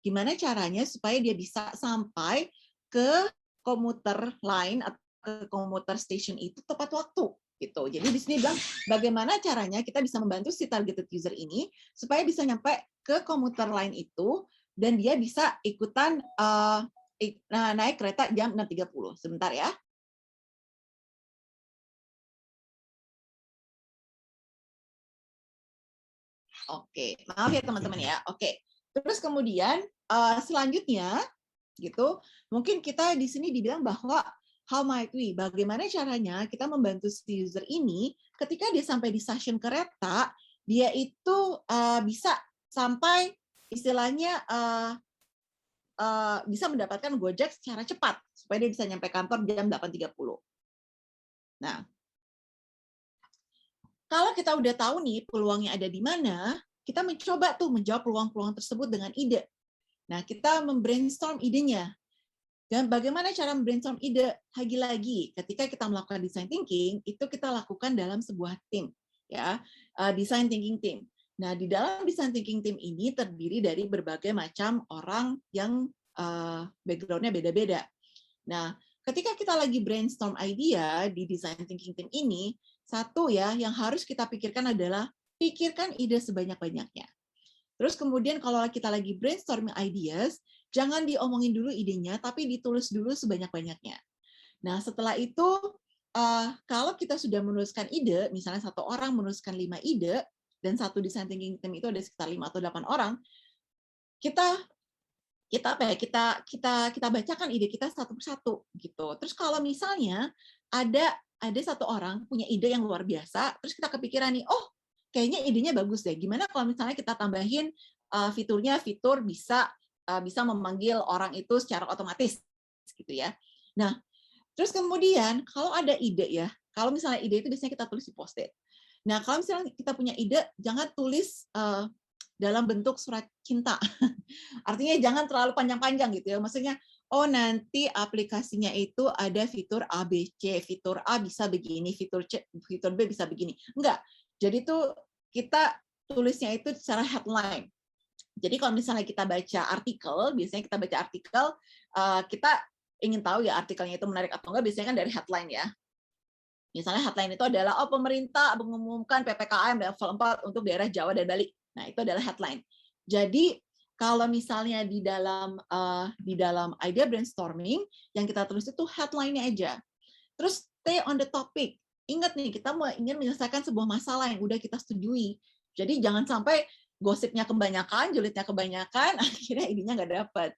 gimana caranya supaya dia bisa sampai ke komuter line atau ke komuter station itu tepat waktu gitu. Jadi di sini bilang bagaimana caranya kita bisa membantu si targeted user ini supaya bisa nyampe ke komuter line itu dan dia bisa ikutan naik kereta jam 6.30. Sebentar ya. Oke, maaf ya teman-teman ya. Oke. Terus kemudian selanjutnya gitu, mungkin kita di sini dibilang bahwa how might we, bagaimana caranya kita membantu si user ini ketika dia sampai di stasiun kereta, dia itu bisa sampai istilahnya bisa mendapatkan Gojek secara cepat supaya dia bisa nyampe kantor jam 8.30. Nah, kalau kita udah tahu nih peluangnya ada di mana, kita mencoba tuh menjawab peluang-peluang tersebut dengan ide. Nah, kita membrainstorm idenya. Dan bagaimana cara membrainstorm ide? Lagi-lagi, ketika kita melakukan design thinking, itu kita lakukan dalam sebuah tim, ya, design thinking team. Nah, di dalam design thinking team ini terdiri dari berbagai macam orang yang background-nya beda-beda. Nah, ketika kita lagi brainstorm idea di design thinking team ini, satu ya yang harus kita pikirkan adalah pikirkan ide sebanyak-banyaknya. Terus kemudian kalau kita lagi brainstorming ideas, jangan diomongin dulu idenya, tapi ditulis dulu sebanyak-banyaknya. Nah, setelah itu, kalau kita sudah menuliskan ide, misalnya satu orang menuliskan 5 ide, dan satu design thinking team itu ada sekitar 5 atau 8 orang, kita bacakan ide kita satu persatu gitu. Terus kalau misalnya ada satu orang punya ide yang luar biasa, terus kita kepikiran nih, oh kayaknya idenya bagus deh. Gimana kalau misalnya kita tambahin fitur bisa memanggil orang itu secara otomatis gitu ya. Nah, terus kemudian kalau ada ide ya, kalau misalnya ide itu biasanya kita tulis di post-it. Nah, kalau misalnya kita punya ide, jangan tulis dalam bentuk surat cinta. Artinya jangan terlalu panjang-panjang gitu ya. Maksudnya, oh nanti aplikasinya itu ada fitur A, B, C. Fitur A bisa begini, fitur B bisa begini. Enggak. Jadi itu kita tulisnya itu secara headline. Jadi kalau misalnya kita baca artikel, biasanya kita baca artikel, kita ingin tahu ya artikelnya itu menarik atau enggak, biasanya kan dari headline ya. Misalnya headline itu adalah pemerintah mengumumkan PPKM level 4 untuk daerah Jawa dan Bali. Nah, itu adalah headline. Jadi kalau misalnya di dalam idea brainstorming yang kita tulis itu headline-nya aja. Terus stay on the topic. Ingat nih, kita ingin menyelesaikan sebuah masalah yang udah kita setujui. Jadi jangan sampai gosipnya kebanyakan, julidnya kebanyakan, akhirnya idenya nggak dapat.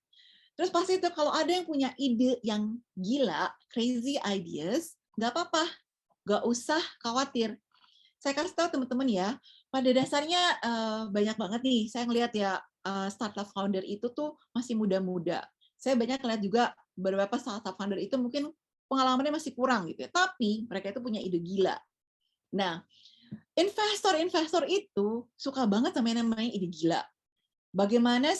Terus pasti itu kalau ada yang punya ide yang gila, crazy ideas, nggak apa-apa, nggak usah khawatir. Saya kasih tahu teman-teman ya, pada dasarnya banyak banget nih, saya ngelihat ya, startup founder itu tuh masih muda-muda. Saya banyak lihat juga beberapa startup founder itu mungkin pengalamannya masih kurang gitu ya, tapi mereka itu punya ide gila. Nah, investor-investor itu suka banget sama yang namanya ide gila. Bagaimana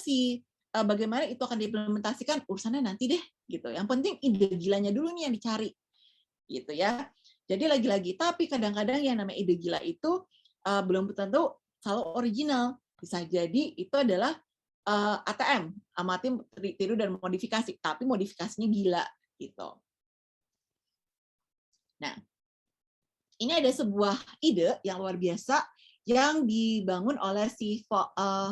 itu akan diimplementasikan urusannya nanti deh gitu. Yang penting ide gilanya dulu nih yang dicari gitu ya. Jadi lagi-lagi, tapi kadang-kadang yang namanya ide gila itu belum tentu selalu original. Bisa jadi itu adalah ATM, amati, tiru dan modifikasi, tapi modifikasinya gila gitu. Nah, ini ada sebuah ide yang luar biasa yang dibangun oleh si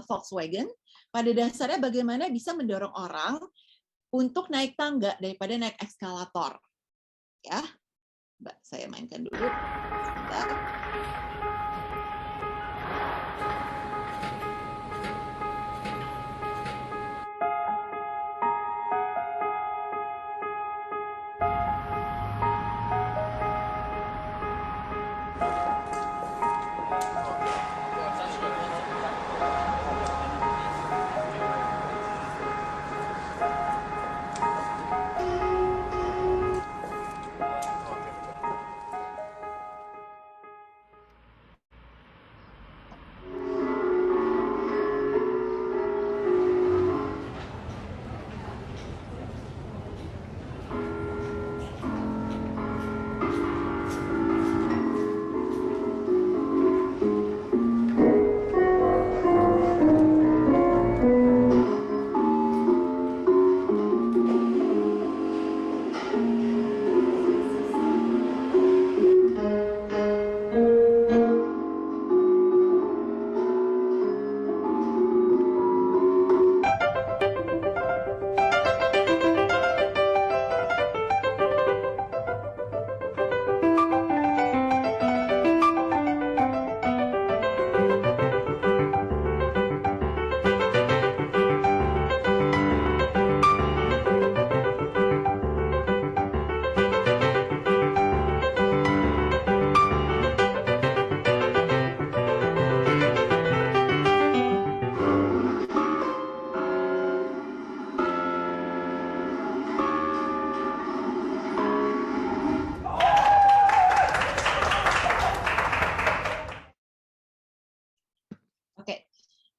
Volkswagen. Pada dasarnya bagaimana bisa mendorong orang untuk naik tangga daripada naik eskalator. Ya, Mbak, saya mainkan dulu. Sebentar.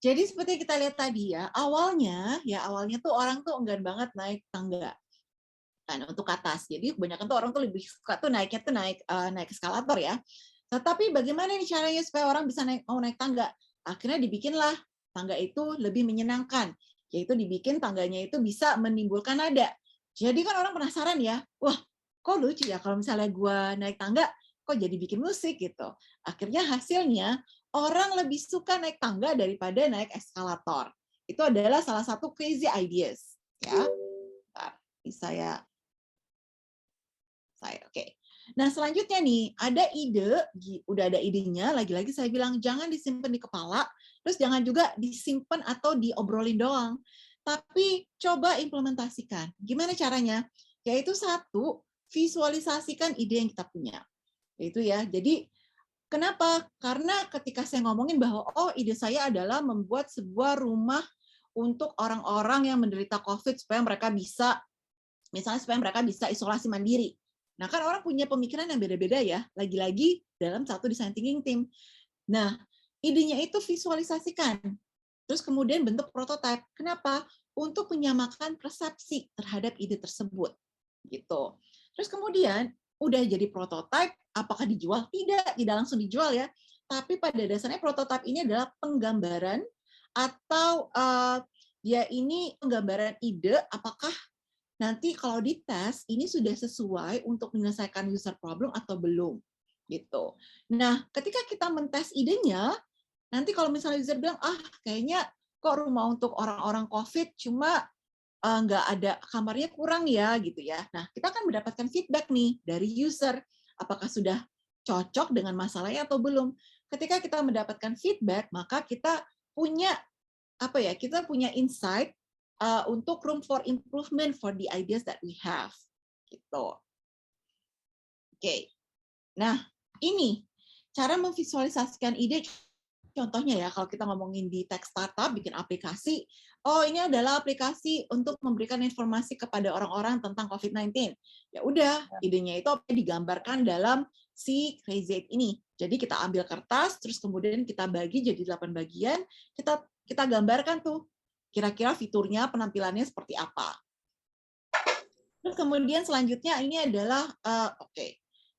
Jadi seperti kita lihat tadi ya, awalnya tuh orang tuh enggan banget naik tangga kan untuk ke atas. Jadi kebanyakan tuh orang tuh lebih suka tuh naiknya tuh naik eskalator ya. Tetapi bagaimana nih caranya supaya orang bisa mau naik tangga? Akhirnya dibikinlah tangga itu lebih menyenangkan, yaitu dibikin tangganya itu bisa menimbulkan nada. Jadi kan orang penasaran ya, wah kok lucu ya kalau misalnya gua naik tangga, kok jadi bikin musik gitu. Akhirnya hasilnya orang lebih suka naik tangga daripada naik eskalator. Itu adalah salah satu crazy ideas. Ya, saya oke. Nah selanjutnya nih ada ide, udah ada idenya. Lagi-lagi saya bilang jangan disimpan di kepala, terus jangan juga disimpan atau diobrolin doang. Tapi coba implementasikan. Gimana caranya? Yaitu satu, visualisasikan ide yang kita punya. Yaitu ya. Jadi kenapa? Karena ketika saya ngomongin bahwa ide saya adalah membuat sebuah rumah untuk orang-orang yang menderita COVID supaya mereka bisa isolasi mandiri. Nah, kan orang punya pemikiran yang beda-beda ya, lagi-lagi dalam satu design thinking team. Nah, idenya itu visualisasikan. Terus kemudian bentuk prototipe. Kenapa? Untuk menyamakan persepsi terhadap ide tersebut. Gitu. Terus kemudian udah jadi prototipe, apakah dijual? Tidak langsung dijual ya. Tapi pada dasarnya prototipe ini adalah penggambaran atau dia ini penggambaran ide apakah nanti kalau dites ini sudah sesuai untuk menyelesaikan user problem atau belum gitu. Nah, ketika kita mentes idenya, nanti kalau misalnya user bilang, kayaknya kok rumah untuk orang-orang COVID cuma nggak ada kamarnya kurang ya gitu ya. Nah, kita akan mendapatkan feedback nih dari user, apakah sudah cocok dengan masalahnya atau belum. Ketika kita mendapatkan feedback, maka kita punya kita punya insight untuk room for improvement for the ideas that we have. Gitu. Oke. Nah, ini cara memvisualisasikan ide. Contohnya ya, kalau kita ngomongin di tech startup, bikin aplikasi, ini adalah aplikasi untuk memberikan informasi kepada orang-orang tentang COVID-19. Ya udah, idenya itu digambarkan dalam si Crazy 8 ini. Jadi kita ambil kertas, terus kemudian kita bagi jadi 8 bagian, kita gambarkan tuh, kira-kira fiturnya, penampilannya seperti apa. Terus kemudian selanjutnya ini adalah,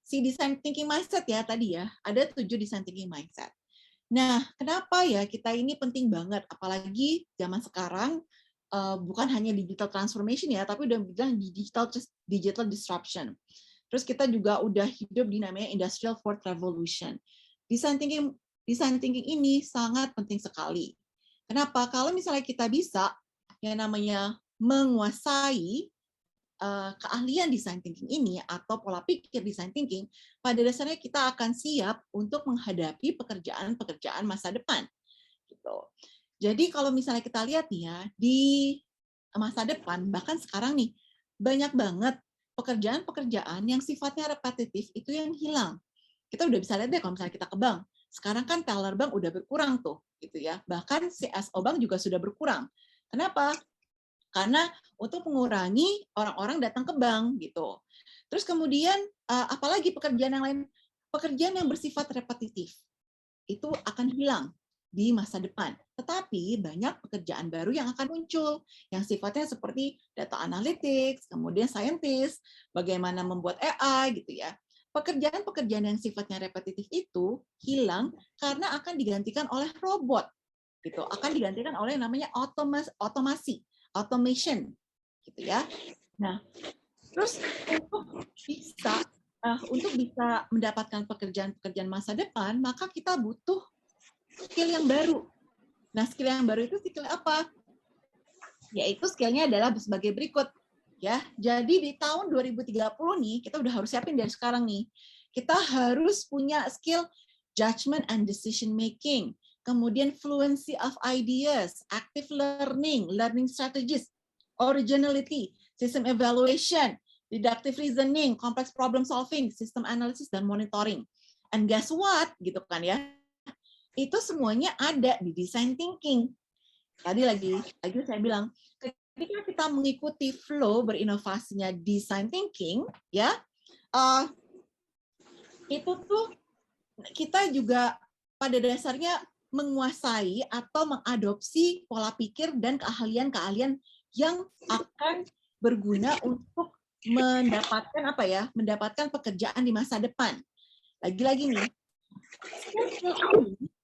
si design thinking mindset ya tadi ya, ada 7 design thinking mindset. Nah, kenapa ya kita ini penting banget, apalagi zaman sekarang bukan hanya digital transformation ya, tapi udah bilang digital disruption. Terus kita juga udah hidup di namanya Industrial 4th Revolution. Design thinking ini sangat penting sekali. Kenapa? Kalau misalnya kita bisa yang namanya menguasai keahlian design thinking ini atau pola pikir design thinking, pada dasarnya kita akan siap untuk menghadapi pekerjaan-pekerjaan masa depan. Gitu. Jadi kalau misalnya kita lihat nih ya, di masa depan, bahkan sekarang nih, banyak banget pekerjaan-pekerjaan yang sifatnya repetitif itu yang hilang. Kita udah bisa lihat deh kalau misalnya kita ke bank. Sekarang kan teller bank udah berkurang tuh, gitu ya. Bahkan CSO bank juga sudah berkurang. Kenapa? Karena untuk mengurangi orang-orang datang ke bank gitu. Terus kemudian apalagi pekerjaan yang lain, pekerjaan yang bersifat repetitif itu akan hilang di masa depan. Tetapi banyak pekerjaan baru yang akan muncul yang sifatnya seperti data analytics, kemudian scientist, bagaimana membuat AI gitu ya. Pekerjaan-pekerjaan yang sifatnya repetitif itu hilang karena akan digantikan oleh robot gitu. Akan digantikan oleh yang namanya automation gitu ya. Nah, terus untuk bisa mendapatkan pekerjaan-pekerjaan masa depan, maka kita butuh skill yang baru. Nah, skill yang baru itu skill apa? Yaitu skillnya adalah sebagai berikut. Ya, jadi di tahun 2030 nih, kita udah harus siapin dari sekarang nih. Kita harus punya skill judgment and decision making, kemudian fluency of ideas, active learning, learning strategies, originality, system evaluation, deductive reasoning, complex problem solving, system analysis, dan monitoring. And guess what? Gitu kan ya. Itu semuanya ada di design thinking. Tadi lagi saya bilang, ketika kita mengikuti flow berinovasinya design thinking, ya, itu tuh kita juga pada dasarnya menguasai atau mengadopsi pola pikir dan keahlian-keahlian yang akan berguna untuk mendapatkan pekerjaan di masa depan. Lagi-lagi nih,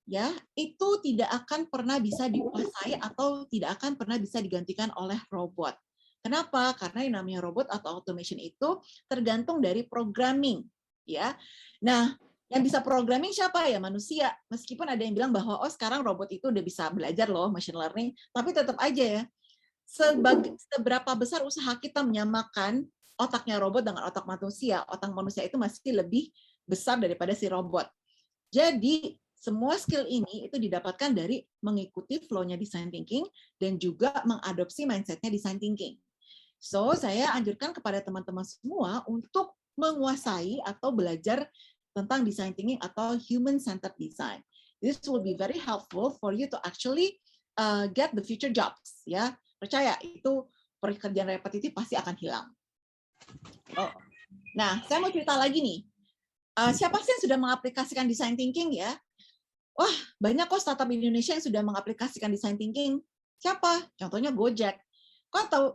ya, itu tidak akan pernah bisa dikuasai atau tidak akan pernah bisa digantikan oleh robot. Kenapa? Karena yang namanya robot atau automation itu tergantung dari programming, ya. Nah, yang bisa programming siapa ya? Manusia. Meskipun ada yang bilang bahwa sekarang robot itu udah bisa belajar loh machine learning, tapi tetap aja ya. Seberapa besar usaha kita menyamakan otaknya robot dengan otak manusia itu masih lebih besar daripada si robot. Jadi semua skill ini itu didapatkan dari mengikuti flow-nya design thinking dan juga mengadopsi mindset-nya design thinking. So, saya anjurkan kepada teman-teman semua untuk menguasai atau belajar tentang design thinking atau human-centered design. This will be very helpful for you to actually get the future jobs. Ya, percaya itu pekerjaan repetitif pasti akan hilang. Nah, saya mau cerita lagi nih. Siapa sih yang sudah mengaplikasikan design thinking ya? Wah, banyak kok startup Indonesia yang sudah mengaplikasikan design thinking. Siapa? Contohnya Gojek. Kok tahu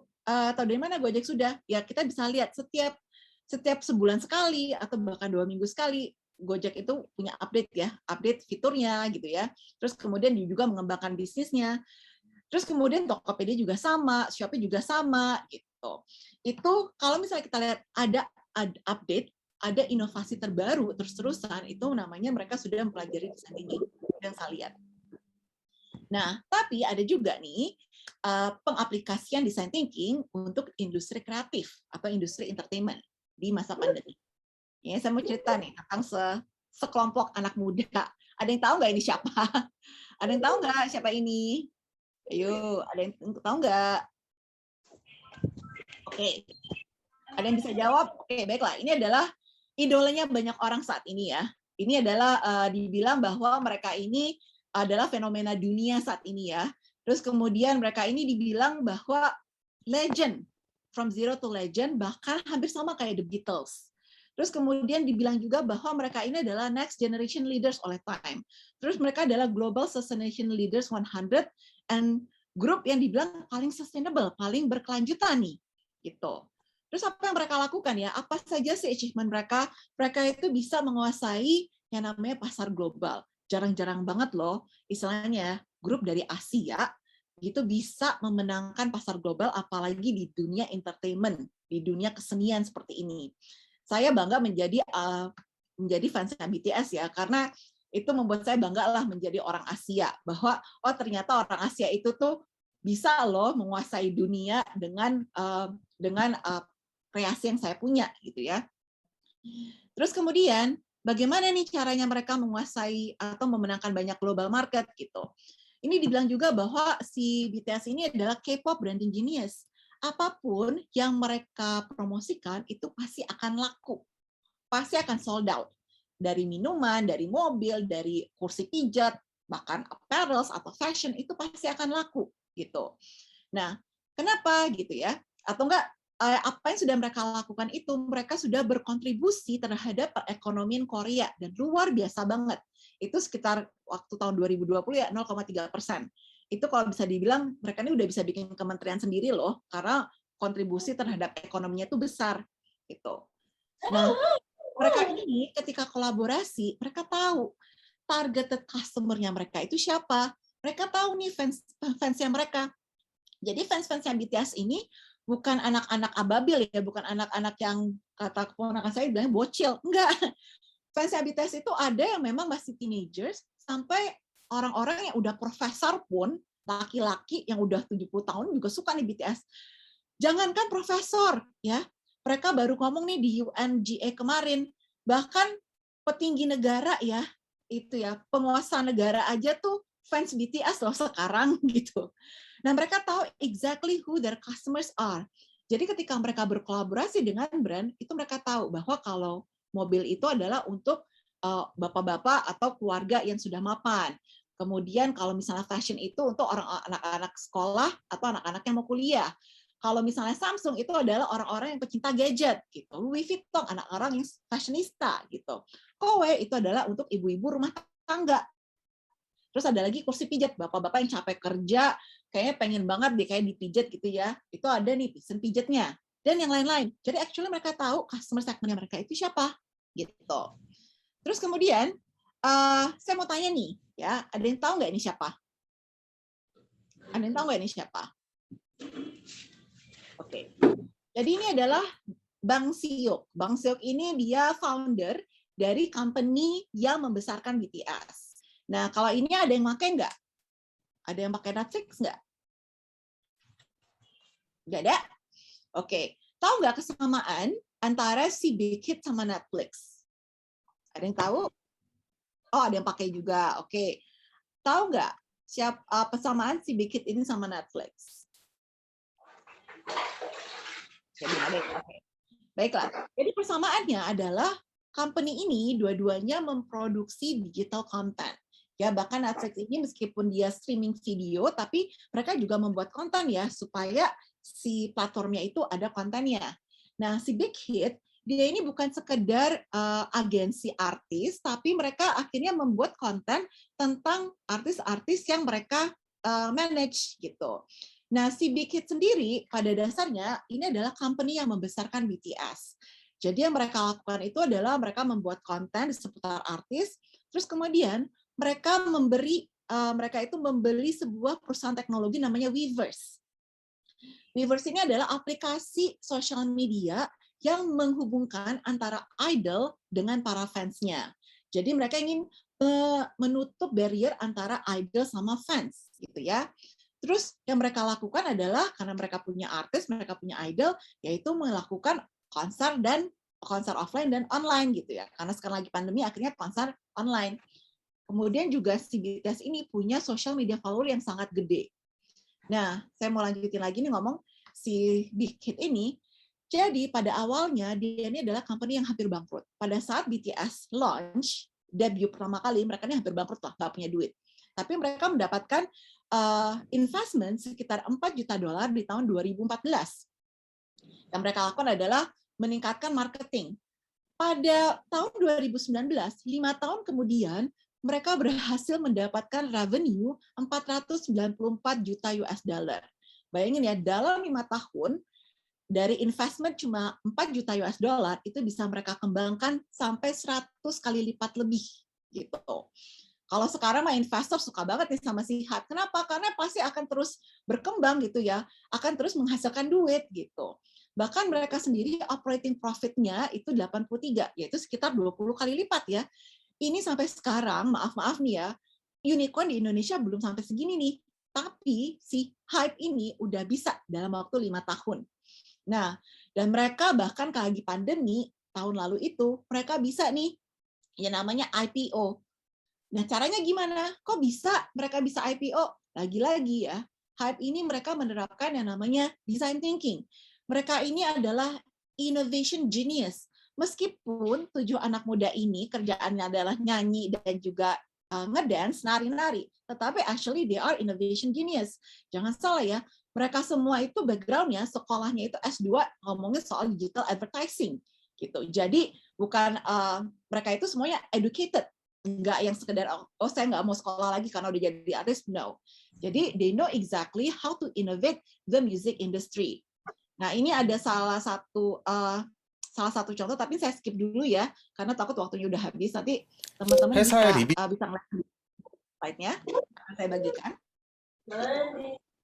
dari mana Gojek sudah? Ya kita bisa lihat setiap sebulan sekali atau bahkan 2 minggu sekali Gojek itu punya update fiturnya gitu ya. Terus kemudian dia juga mengembangkan bisnisnya. Terus kemudian Tokopedia juga sama, Shopee juga sama gitu. Itu kalau misalnya kita lihat ada update ada inovasi terbaru terus-terusan, itu namanya mereka sudah mempelajari design thinking yang saya lihat. Nah, tapi ada juga nih pengaplikasian design thinking untuk industri kreatif atau industri entertainment di masa pandemi. Ya, saya mau cerita nih tentang sekelompok anak muda. Ada yang tahu nggak ini siapa? Ada yang tahu nggak siapa ini? Ayo, ada yang tahu nggak? Oke, ada yang bisa jawab? Oke, baiklah. Ini adalah idolanya banyak orang saat ini ya. Ini adalah dibilang bahwa mereka ini adalah fenomena dunia saat ini ya. Terus kemudian mereka ini dibilang bahwa legend, from zero to legend, bahkan hampir sama kayak The Beatles. Terus kemudian dibilang juga bahwa mereka ini adalah next generation leaders oleh Time. Terus mereka adalah Global Sustaination Leaders 100 and grup yang dibilang paling sustainable, paling berkelanjutan nih, gitu. Terus apa yang mereka lakukan ya? Apa saja sih achievement mereka? Mereka itu bisa menguasai yang namanya pasar global. Jarang-jarang banget loh, istilahnya grup dari Asia itu bisa memenangkan pasar global, apalagi di dunia entertainment, di dunia kesenian seperti ini. Saya bangga menjadi fansnya BTS ya, karena itu membuat saya bangga lah menjadi orang Asia, bahwa oh ternyata orang Asia itu tuh bisa loh menguasai dunia dengan kreasi yang saya punya gitu ya. Terus kemudian bagaimana nih caranya mereka menguasai atau memenangkan banyak global market gitu. Ini dibilang juga bahwa si BTS ini adalah K-pop branding genius. Apapun yang mereka promosikan itu pasti akan laku. Pasti akan sold out. Dari minuman, dari mobil, dari kursi pijat, bahkan apparel atau fashion itu pasti akan laku gitu. Nah, kenapa gitu ya? Atau enggak apa yang sudah mereka lakukan itu, mereka sudah berkontribusi terhadap perekonomian Korea dan luar biasa banget. Itu sekitar waktu tahun 2020 ya 0,3%. Itu kalau bisa dibilang mereka ini udah bisa bikin kementerian sendiri loh, karena kontribusi terhadap ekonominya itu besar gitu. Nah, mereka ini ketika kolaborasi, mereka tahu targeted customer-nya mereka itu siapa. Mereka tahu nih fansnya mereka. Jadi fans-fansnya BTS ini bukan anak-anak ababil ya, bukan anak-anak yang kata keponakan saya bilang bocil. Enggak. Fansnya BTS itu ada yang memang masih teenagers, sampai orang-orang yang udah profesor pun, laki-laki yang udah 70 tahun juga suka nih BTS. Jangankan profesor, ya, mereka baru ngomong nih di UNGA kemarin, bahkan petinggi negara ya, itu ya, penguasa negara aja tuh fans BTS loh sekarang gitu. Nah, mereka tahu exactly who their customers are. Jadi ketika mereka berkolaborasi dengan brand, itu mereka tahu bahwa kalau mobil itu adalah untuk bapak-bapak atau keluarga yang sudah mapan. Kemudian kalau misalnya fashion itu untuk anak-anak sekolah atau anak-anak yang mau kuliah. Kalau misalnya Samsung itu adalah orang-orang yang pecinta gadget gitu. Louis Vuitton anak-orang yang fashionista gitu. Kowe itu adalah untuk ibu-ibu rumah tangga. Terus ada lagi kursi pijat, bapak-bapak yang capek kerja, kayaknya pengen banget deh kayak dipijat gitu ya. Itu ada nih mesin pijatnya dan yang lain-lain. Jadi actually mereka tahu customer segmentnya mereka itu siapa gitu. Terus kemudian saya mau tanya nih ya, ada yang tahu nggak ini siapa? Ada yang tahu nggak ini siapa? Oke. Jadi ini adalah Bang Seok. Bang Seok ini dia founder dari company yang membesarkan BTS. Nah, kalau ini ada yang pakai nggak? Ada yang pakai Netflix nggak? Nggak ada? Oke. Tahu nggak kesamaan antara si Big Hit sama Netflix? Ada yang tahu? Oh, ada yang pakai juga. Oke. Tahu nggak persamaan si Big Hit ini sama Netflix? Jadi ada yang pakai. Baiklah. Jadi persamaannya adalah company ini dua-duanya memproduksi digital content. Ya, bahkan Netflix ini meskipun dia streaming video, tapi mereka juga membuat konten ya, supaya si platformnya itu ada kontennya. Nah, si Big Hit, dia ini bukan sekedar agensi artis, tapi mereka akhirnya membuat konten tentang artis-artis yang mereka manage gitu. Nah, si Big Hit sendiri pada dasarnya ini adalah company yang membesarkan BTS. Jadi yang mereka lakukan itu adalah mereka membuat konten di seputar artis, terus kemudian mereka itu membeli sebuah perusahaan teknologi namanya Weverse. Weverse ini adalah aplikasi sosial media yang menghubungkan antara idol dengan para fansnya. Jadi mereka ingin menutup barrier antara idol sama fans, gitu ya. Terus yang mereka lakukan adalah karena mereka punya artis, mereka punya idol, yaitu melakukan konser offline dan online gitu ya. Karena sekarang lagi pandemi, akhirnya konser online. Kemudian juga si BTS ini punya social media follower yang sangat gede. Nah, saya mau lanjutin lagi nih ngomong si Big Hit ini. Jadi pada awalnya dia ini adalah company yang hampir bangkrut. Pada saat BTS launch, debut pertama kali, mereka ini hampir bangkrut lah, nggak punya duit. Tapi mereka mendapatkan investment sekitar $4 juta di tahun 2014. Yang mereka lakukan adalah meningkatkan marketing. Pada tahun 2019, 5 tahun kemudian, mereka berhasil mendapatkan revenue 494 juta US dollar. Bayangin ya, dalam 5 tahun, dari investment cuma 4 juta US dollar, itu bisa mereka kembangkan sampai 100 kali lipat lebih. Gitu. Kalau sekarang mah investor suka banget nih sama si Hype. Kenapa? Karena pasti akan terus berkembang gitu ya, akan terus menghasilkan duit gitu. Bahkan mereka sendiri operating profit-nya itu 83, yaitu sekitar 20 kali lipat ya. Ini sampai sekarang, maaf nih ya, unicorn di Indonesia belum sampai segini nih. Tapi si Hype ini udah bisa dalam waktu 5 tahun. Nah, dan mereka bahkan lagi pandemi tahun lalu itu, mereka bisa nih, yang namanya IPO. Nah, caranya gimana? Kok bisa mereka bisa IPO? Lagi-lagi ya, Hype ini mereka menerapkan yang namanya design thinking. Mereka ini adalah innovation genius. Meskipun 7 anak muda ini kerjaannya adalah nyanyi dan juga ngedance, nari-nari, tetapi actually they are innovation genius. Jangan salah ya, mereka semua itu background-nya, sekolahnya itu S2 ngomongin soal digital advertising. Gitu. Jadi bukan mereka itu semuanya educated, nggak yang sekedar saya nggak mau sekolah lagi karena udah jadi artis, no. Jadi they know exactly how to innovate the music industry. Nah, ini ada salah satu contoh, tapi saya skip dulu ya karena takut waktunya udah habis. Nanti teman-teman bisa ngeliat slide-nya akan saya bagikan.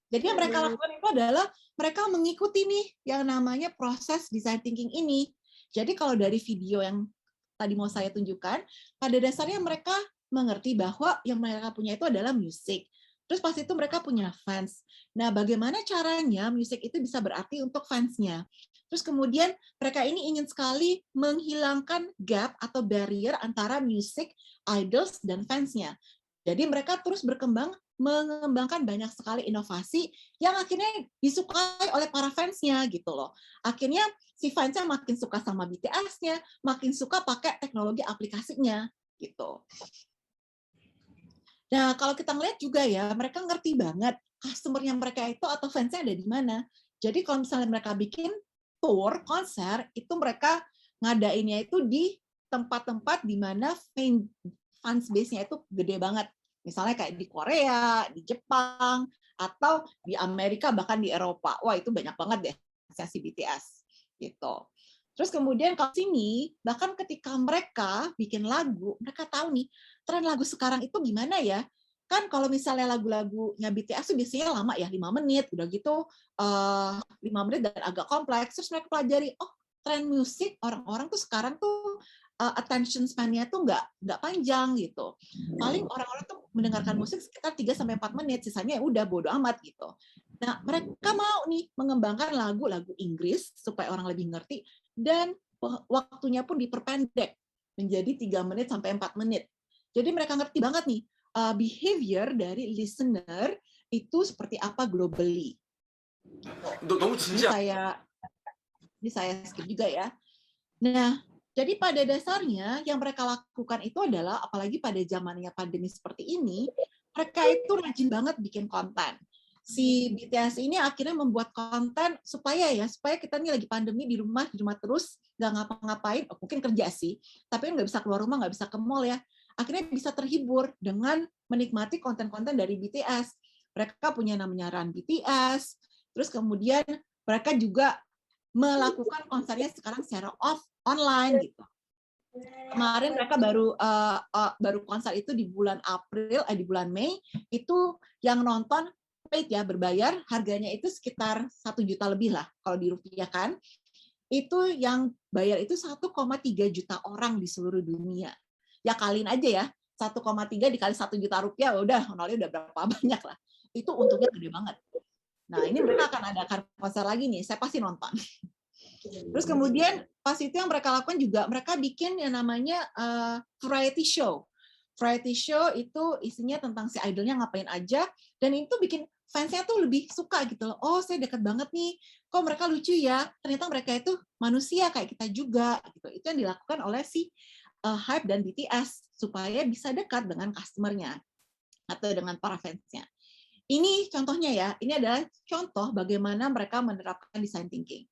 Jadi yang mereka lakukan itu adalah mereka mengikuti nih yang namanya proses design thinking ini. Jadi kalau dari video yang tadi mau saya tunjukkan, pada dasarnya mereka mengerti bahwa yang mereka punya itu adalah musik. Terus pas itu mereka punya fans. Nah, bagaimana caranya musik itu bisa berarti untuk fansnya? Terus kemudian mereka ini ingin sekali menghilangkan gap atau barrier antara musik, idols, dan fansnya. Jadi mereka terus berkembang, mengembangkan banyak sekali inovasi yang akhirnya disukai oleh para fansnya gitu loh. Akhirnya si fansnya makin suka sama BTS-nya, makin suka pakai teknologi aplikasinya gitu. Nah, kalau kita ngeliat juga ya, mereka ngerti banget customer-nya mereka itu atau fansnya ada di mana. Jadi kalau misalnya mereka bikin tour, konser, itu mereka ngadainnya itu di tempat-tempat di mana fans base-nya itu gede banget. Misalnya kayak di Korea, di Jepang, atau di Amerika, bahkan di Eropa. Wah, itu banyak banget deh sesi BTS. Gitu. Terus kemudian kalau sini, bahkan ketika mereka bikin lagu, mereka tahu nih, tren lagu sekarang itu gimana ya? Kan kalau misalnya lagu-lagunya BTS itu biasanya lama ya, 5 menit, udah gitu 5 menit dan agak kompleks. Terus mereka pelajari, oh tren musik orang-orang tuh sekarang tuh attention span-nya tuh nggak panjang gitu. Paling orang-orang tuh mendengarkan musik sekitar 3-4 menit, sisanya udah bodo amat gitu. Nah, mereka mau nih mengembangkan lagu-lagu Inggris supaya orang lebih ngerti, dan waktunya pun diperpendek menjadi 3 menit sampai 4 menit. Jadi mereka ngerti banget nih behavior dari listener itu seperti apa globally. Ini saya skip juga ya. Nah, jadi pada dasarnya yang mereka lakukan itu adalah, apalagi pada zamannya pandemi seperti ini, mereka itu rajin banget bikin konten. Si BTS ini akhirnya membuat konten supaya kita nih lagi pandemi di rumah terus, nggak ngapa-ngapain, mungkin kerja sih, tapi nggak bisa keluar rumah, nggak bisa ke mall ya, akhirnya bisa terhibur dengan menikmati konten-konten dari BTS. Mereka punya namanya Run BTS, terus kemudian mereka juga melakukan konsernya sekarang secara online gitu. Kemarin mereka baru konser itu di bulan Mei, itu yang nonton paid ya, berbayar, harganya itu sekitar 1 juta lebih lah kalau dirupiahkan. itu yang bayar itu 1,3 juta orang di seluruh dunia. Ya kaliin aja ya, 1,3 dikali 1 juta rupiah, udah nolnya udah berapa banyak lah. Itu untungnya gede banget. Nah, ini mereka akan adakan konser lagi nih, saya pasti nonton. Terus kemudian pas itu yang mereka lakukan juga, mereka bikin yang namanya variety show. Variety show itu isinya tentang si idolnya ngapain aja, dan itu bikin fansnya tuh lebih suka gitu loh. Oh, saya deket banget nih. Kok mereka lucu ya? Ternyata mereka itu manusia kayak kita juga. Gitu. Itu yang dilakukan oleh si Hype dan BTS supaya bisa dekat dengan customer-nya atau dengan para fansnya. Ini contohnya ya. Ini adalah contoh bagaimana mereka menerapkan design thinking.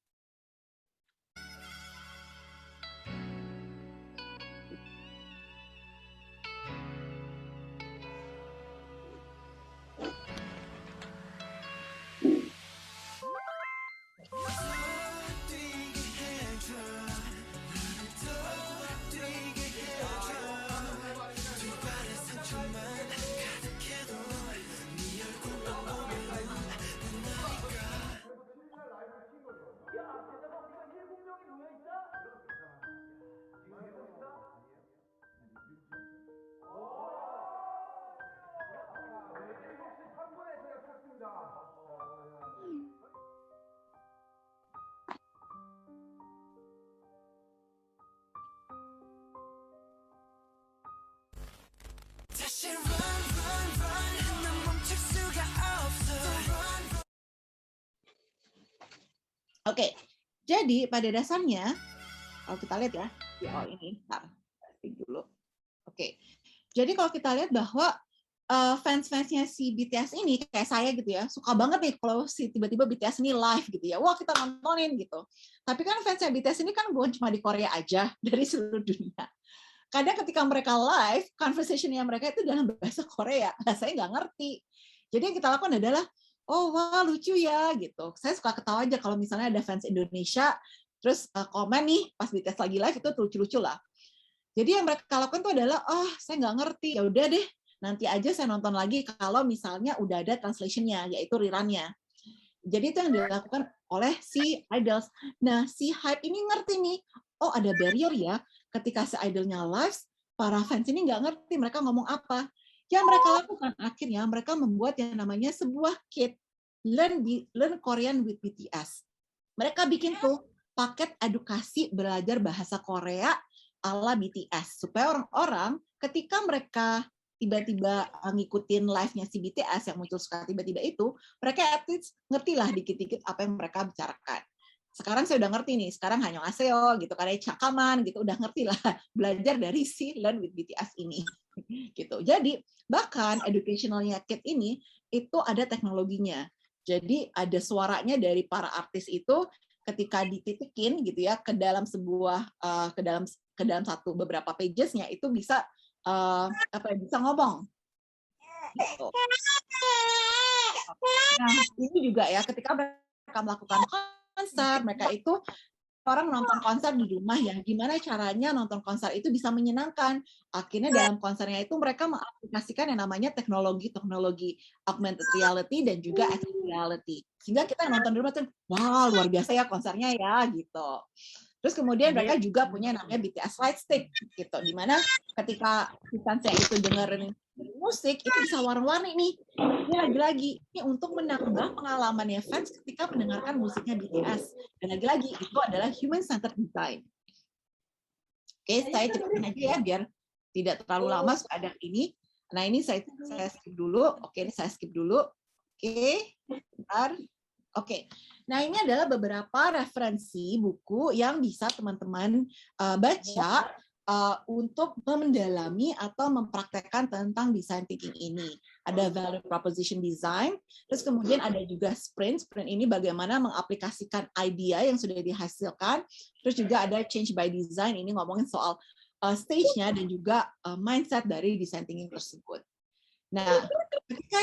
Oke, jadi pada dasarnya, kalau kita lihat ya, ini, dulu. Oke, jadi kalau kita lihat bahwa fans-fansnya si BTS ini, kayak saya gitu ya, suka banget nih kalau si tiba-tiba BTS ini live gitu ya, wah kita nontonin gitu. Tapi kan fansnya BTS ini kan bukan cuma di Korea aja, dari seluruh dunia. Kadang ketika mereka live, conversation-nya mereka itu dalam bahasa Korea. Nah, saya nggak ngerti. Jadi yang kita lakukan adalah, oh wah lucu ya gitu. Saya suka ketawa aja kalau misalnya ada fans Indonesia, terus komen nih pas BTS lagi live itu lucu-lucu lah. Jadi yang mereka lakukan itu adalah, oh saya nggak ngerti, ya udah deh, nanti aja saya nonton lagi kalau misalnya udah ada translation-nya, yaitu rerun-nya. Jadi itu yang dilakukan oleh si idols. Nah, si Hype ini ngerti nih, oh ada barrier ya, ketika si idolnya live, para fans ini nggak ngerti mereka ngomong apa. Yang mereka lakukan akhirnya mereka membuat yang namanya sebuah kit Learn Korean with BTS. Mereka bikin tuh paket edukasi belajar bahasa Korea ala BTS supaya orang-orang ketika mereka tiba-tiba ngikutin live-nya si BTS yang muncul suka tiba-tiba itu, mereka at least ngertilah dikit-dikit apa yang mereka bicarakan. Sekarang saya udah ngerti nih, sekarang annyeonghaseyo gitu, karena cakaman gitu, udah ngerti lah belajar dari si Learn with BTS ini. Gitu. Jadi bahkan educationalnya kit ini itu ada teknologinya. Jadi ada suaranya dari para artis itu ketika dititikin gitu ya ke dalam sebuah ke dalam satu beberapa pages-nya itu bisa bisa ngomong. Gitu. Nah, ini juga ya ketika mereka melakukan konser, mereka itu orang nonton konser di rumah ya, gimana caranya nonton konser itu bisa menyenangkan. Akhirnya dalam konsernya itu mereka mengaplikasikan yang namanya teknologi augmented reality dan juga extended reality. Sehingga kita nonton di rumah tuh, wah luar biasa ya konsernya ya gitu. Terus kemudian mereka juga punya namanya BTS Light Stick gitu, dimana ketika fansnya itu dengerin musik itu bisa warna-warni nih. Ini lagi-lagi ini untuk menambah pengalamannya fans ketika mendengarkan musiknya BTS. Dan lagi-lagi itu adalah human centered design. Oke, saya cepetin aja ya biar tidak terlalu lama ada ini. Nah ini saya skip dulu. Oke, ini saya skip dulu. Oke, bentar. Oke, nah ini adalah beberapa referensi buku yang bisa teman-teman baca untuk mendalami atau mempraktekkan tentang design thinking ini. Ada value proposition design, terus kemudian ada juga sprint. Sprint ini bagaimana mengaplikasikan idea yang sudah dihasilkan, terus juga ada change by design, ini ngomongin soal stage-nya dan juga mindset dari design thinking tersebut. Nah, ketika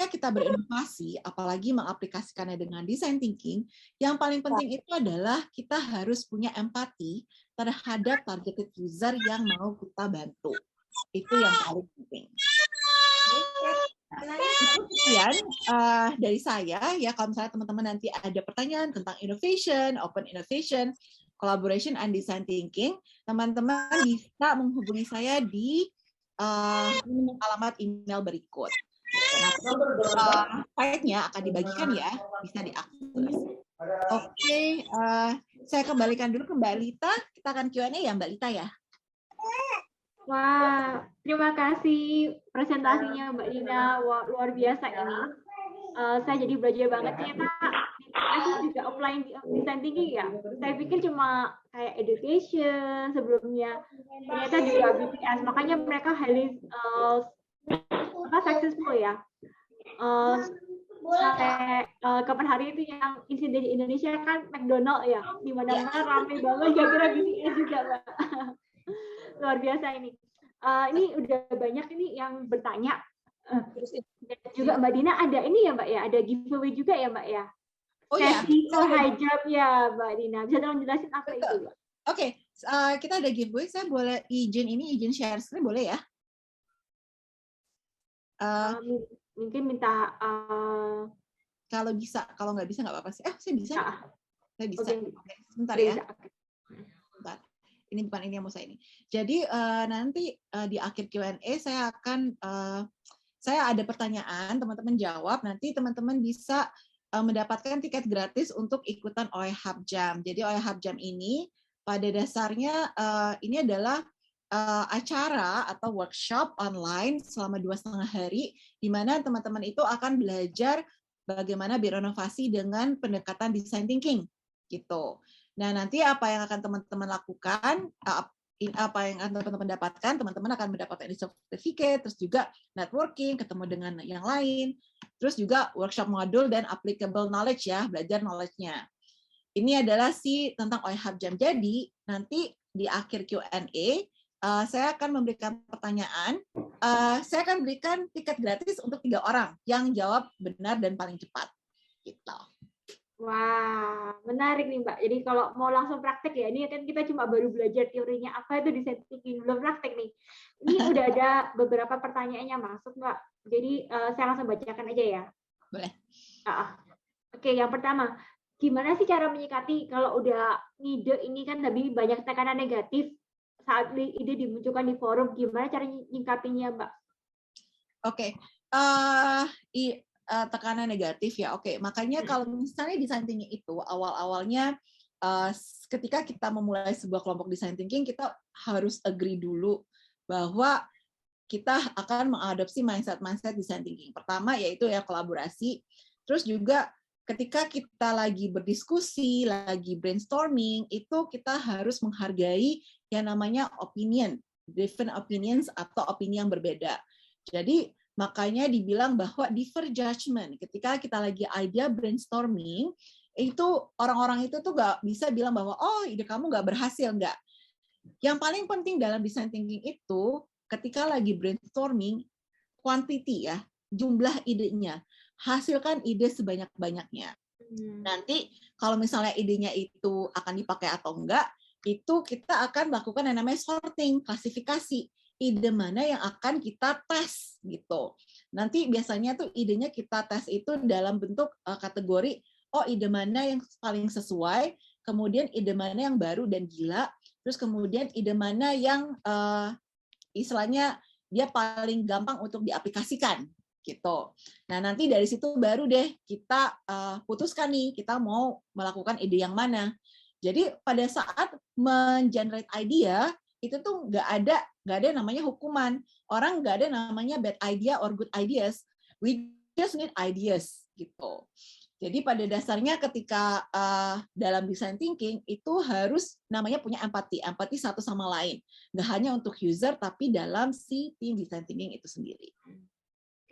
kita berinovasi, apalagi mengaplikasikannya dengan design thinking, yang paling penting itu adalah kita harus punya empati terhadap targeted user yang mau kita bantu. Itu yang paling penting. Itu sekian dari saya ya. Kalau misalnya teman-teman nanti ada pertanyaan tentang innovation, open innovation, collaboration and design thinking, teman-teman bisa menghubungi saya di alamat email berikut. Slide-nya akan dibagikan ya, bisa diakses. Oke, saya kembalikan dulu ke Mbak Lita. Kita akan Q&A ya Mbak Lita ya. Wah, terima kasih presentasinya Mbak Dina. Wah, luar biasa ini. Saya jadi belajar banget ternyata BPS juga offline design thinking ya. Saya pikir cuma kayak education sebelumnya. Ternyata juga BPS. Makanya mereka highly successful ya. Sampai kapan hari itu yang insiden di Indonesia kan McDonald ya, di mana-mana ramai banget, kira-kira BPS juga Mbak. Luar biasa ini. Ini udah banyak ini yang bertanya. Juga Mbak Dina ada ini ya Mbak ya, ada giveaway juga ya Mbak ya. Oh ya. Hijab ya Mbak Dina. Bisa tolong jelasin apa itu Mbak? Oke, kita ada giveaway. Saya boleh izin share screen boleh ya? Mungkin minta. Kalau bisa, kalau nggak bisa nggak apa-apa sih. Saya bisa. Saya bisa. Okay. Sebentar ya. Sebentar. Ini bukan ini yang mau saya ini. Jadi nanti di akhir Q&A saya akan saya ada pertanyaan, teman-teman jawab. Nanti teman-teman bisa mendapatkan tiket gratis untuk ikutan OE Hub Jam. Jadi OE Hub Jam ini pada dasarnya ini adalah acara atau workshop online selama 2,5 hari, di mana teman-teman itu akan belajar bagaimana berinovasi dengan pendekatan design thinking, gitu. Nah, nanti apa yang akan teman-teman lakukan, apa yang akan teman-teman dapatkan, teman-teman akan mendapatkan sertifikat, terus juga networking, ketemu dengan yang lain, terus juga workshop modul dan applicable knowledge ya, belajar knowledge-nya. Ini adalah tentang OE Hub Jam. Jadi, nanti di akhir Q&A, saya akan memberikan pertanyaan, saya akan berikan tiket gratis untuk 3 orang yang jawab benar dan paling cepat. Gitu. Wah, menarik nih Mbak. Jadi kalau mau langsung praktek ya, ini kan kita cuma baru belajar teorinya apa itu design thinking, belum praktek nih. Ini udah ada beberapa pertanyaannya masuk Mbak. Jadi saya langsung bacakan aja ya. Boleh. Oke, yang pertama, gimana sih cara menyikapi kalau udah ide ini kan lebih banyak tekanan negatif saat ide dimunculkan di forum, gimana cara nyikapinya Mbak? Oke. Tekanan negatif ya, oke. Makanya kalau misalnya design thinking itu awal-awalnya ketika kita memulai sebuah kelompok design thinking, kita harus agree dulu bahwa kita akan mengadopsi mindset design thinking. Pertama yaitu ya kolaborasi, terus juga ketika kita lagi berdiskusi, lagi brainstorming, itu kita harus menghargai yang namanya opinion, different opinions atau opini yang berbeda. Jadi makanya dibilang bahwa differ judgment. Ketika kita lagi idea brainstorming, itu orang-orang itu tuh nggak bisa bilang bahwa oh ide kamu nggak berhasil, nggak. Yang paling penting dalam design thinking itu ketika lagi brainstorming, quantity ya, jumlah idenya. Hasilkan ide sebanyak-banyaknya. Nanti kalau misalnya idenya itu akan dipakai atau enggak, itu kita akan melakukan yang namanya sorting, klasifikasi. Ide mana yang akan kita tes gitu. Nanti biasanya tuh idenya kita tes itu dalam bentuk kategori, oh ide mana yang paling sesuai, kemudian ide mana yang baru dan gila, terus kemudian ide mana yang istilahnya dia paling gampang untuk diaplikasikan gitu. Nah nanti dari situ baru deh kita putuskan nih kita mau melakukan ide yang mana. Jadi pada saat mengenerate idea itu tuh nggak ada namanya hukuman. Orang nggak ada namanya bad idea or good ideas. We just need ideas gitu. Jadi pada dasarnya ketika dalam design thinking itu harus namanya punya empati satu sama lain. Nggak hanya untuk user tapi dalam si tim design thinking itu sendiri.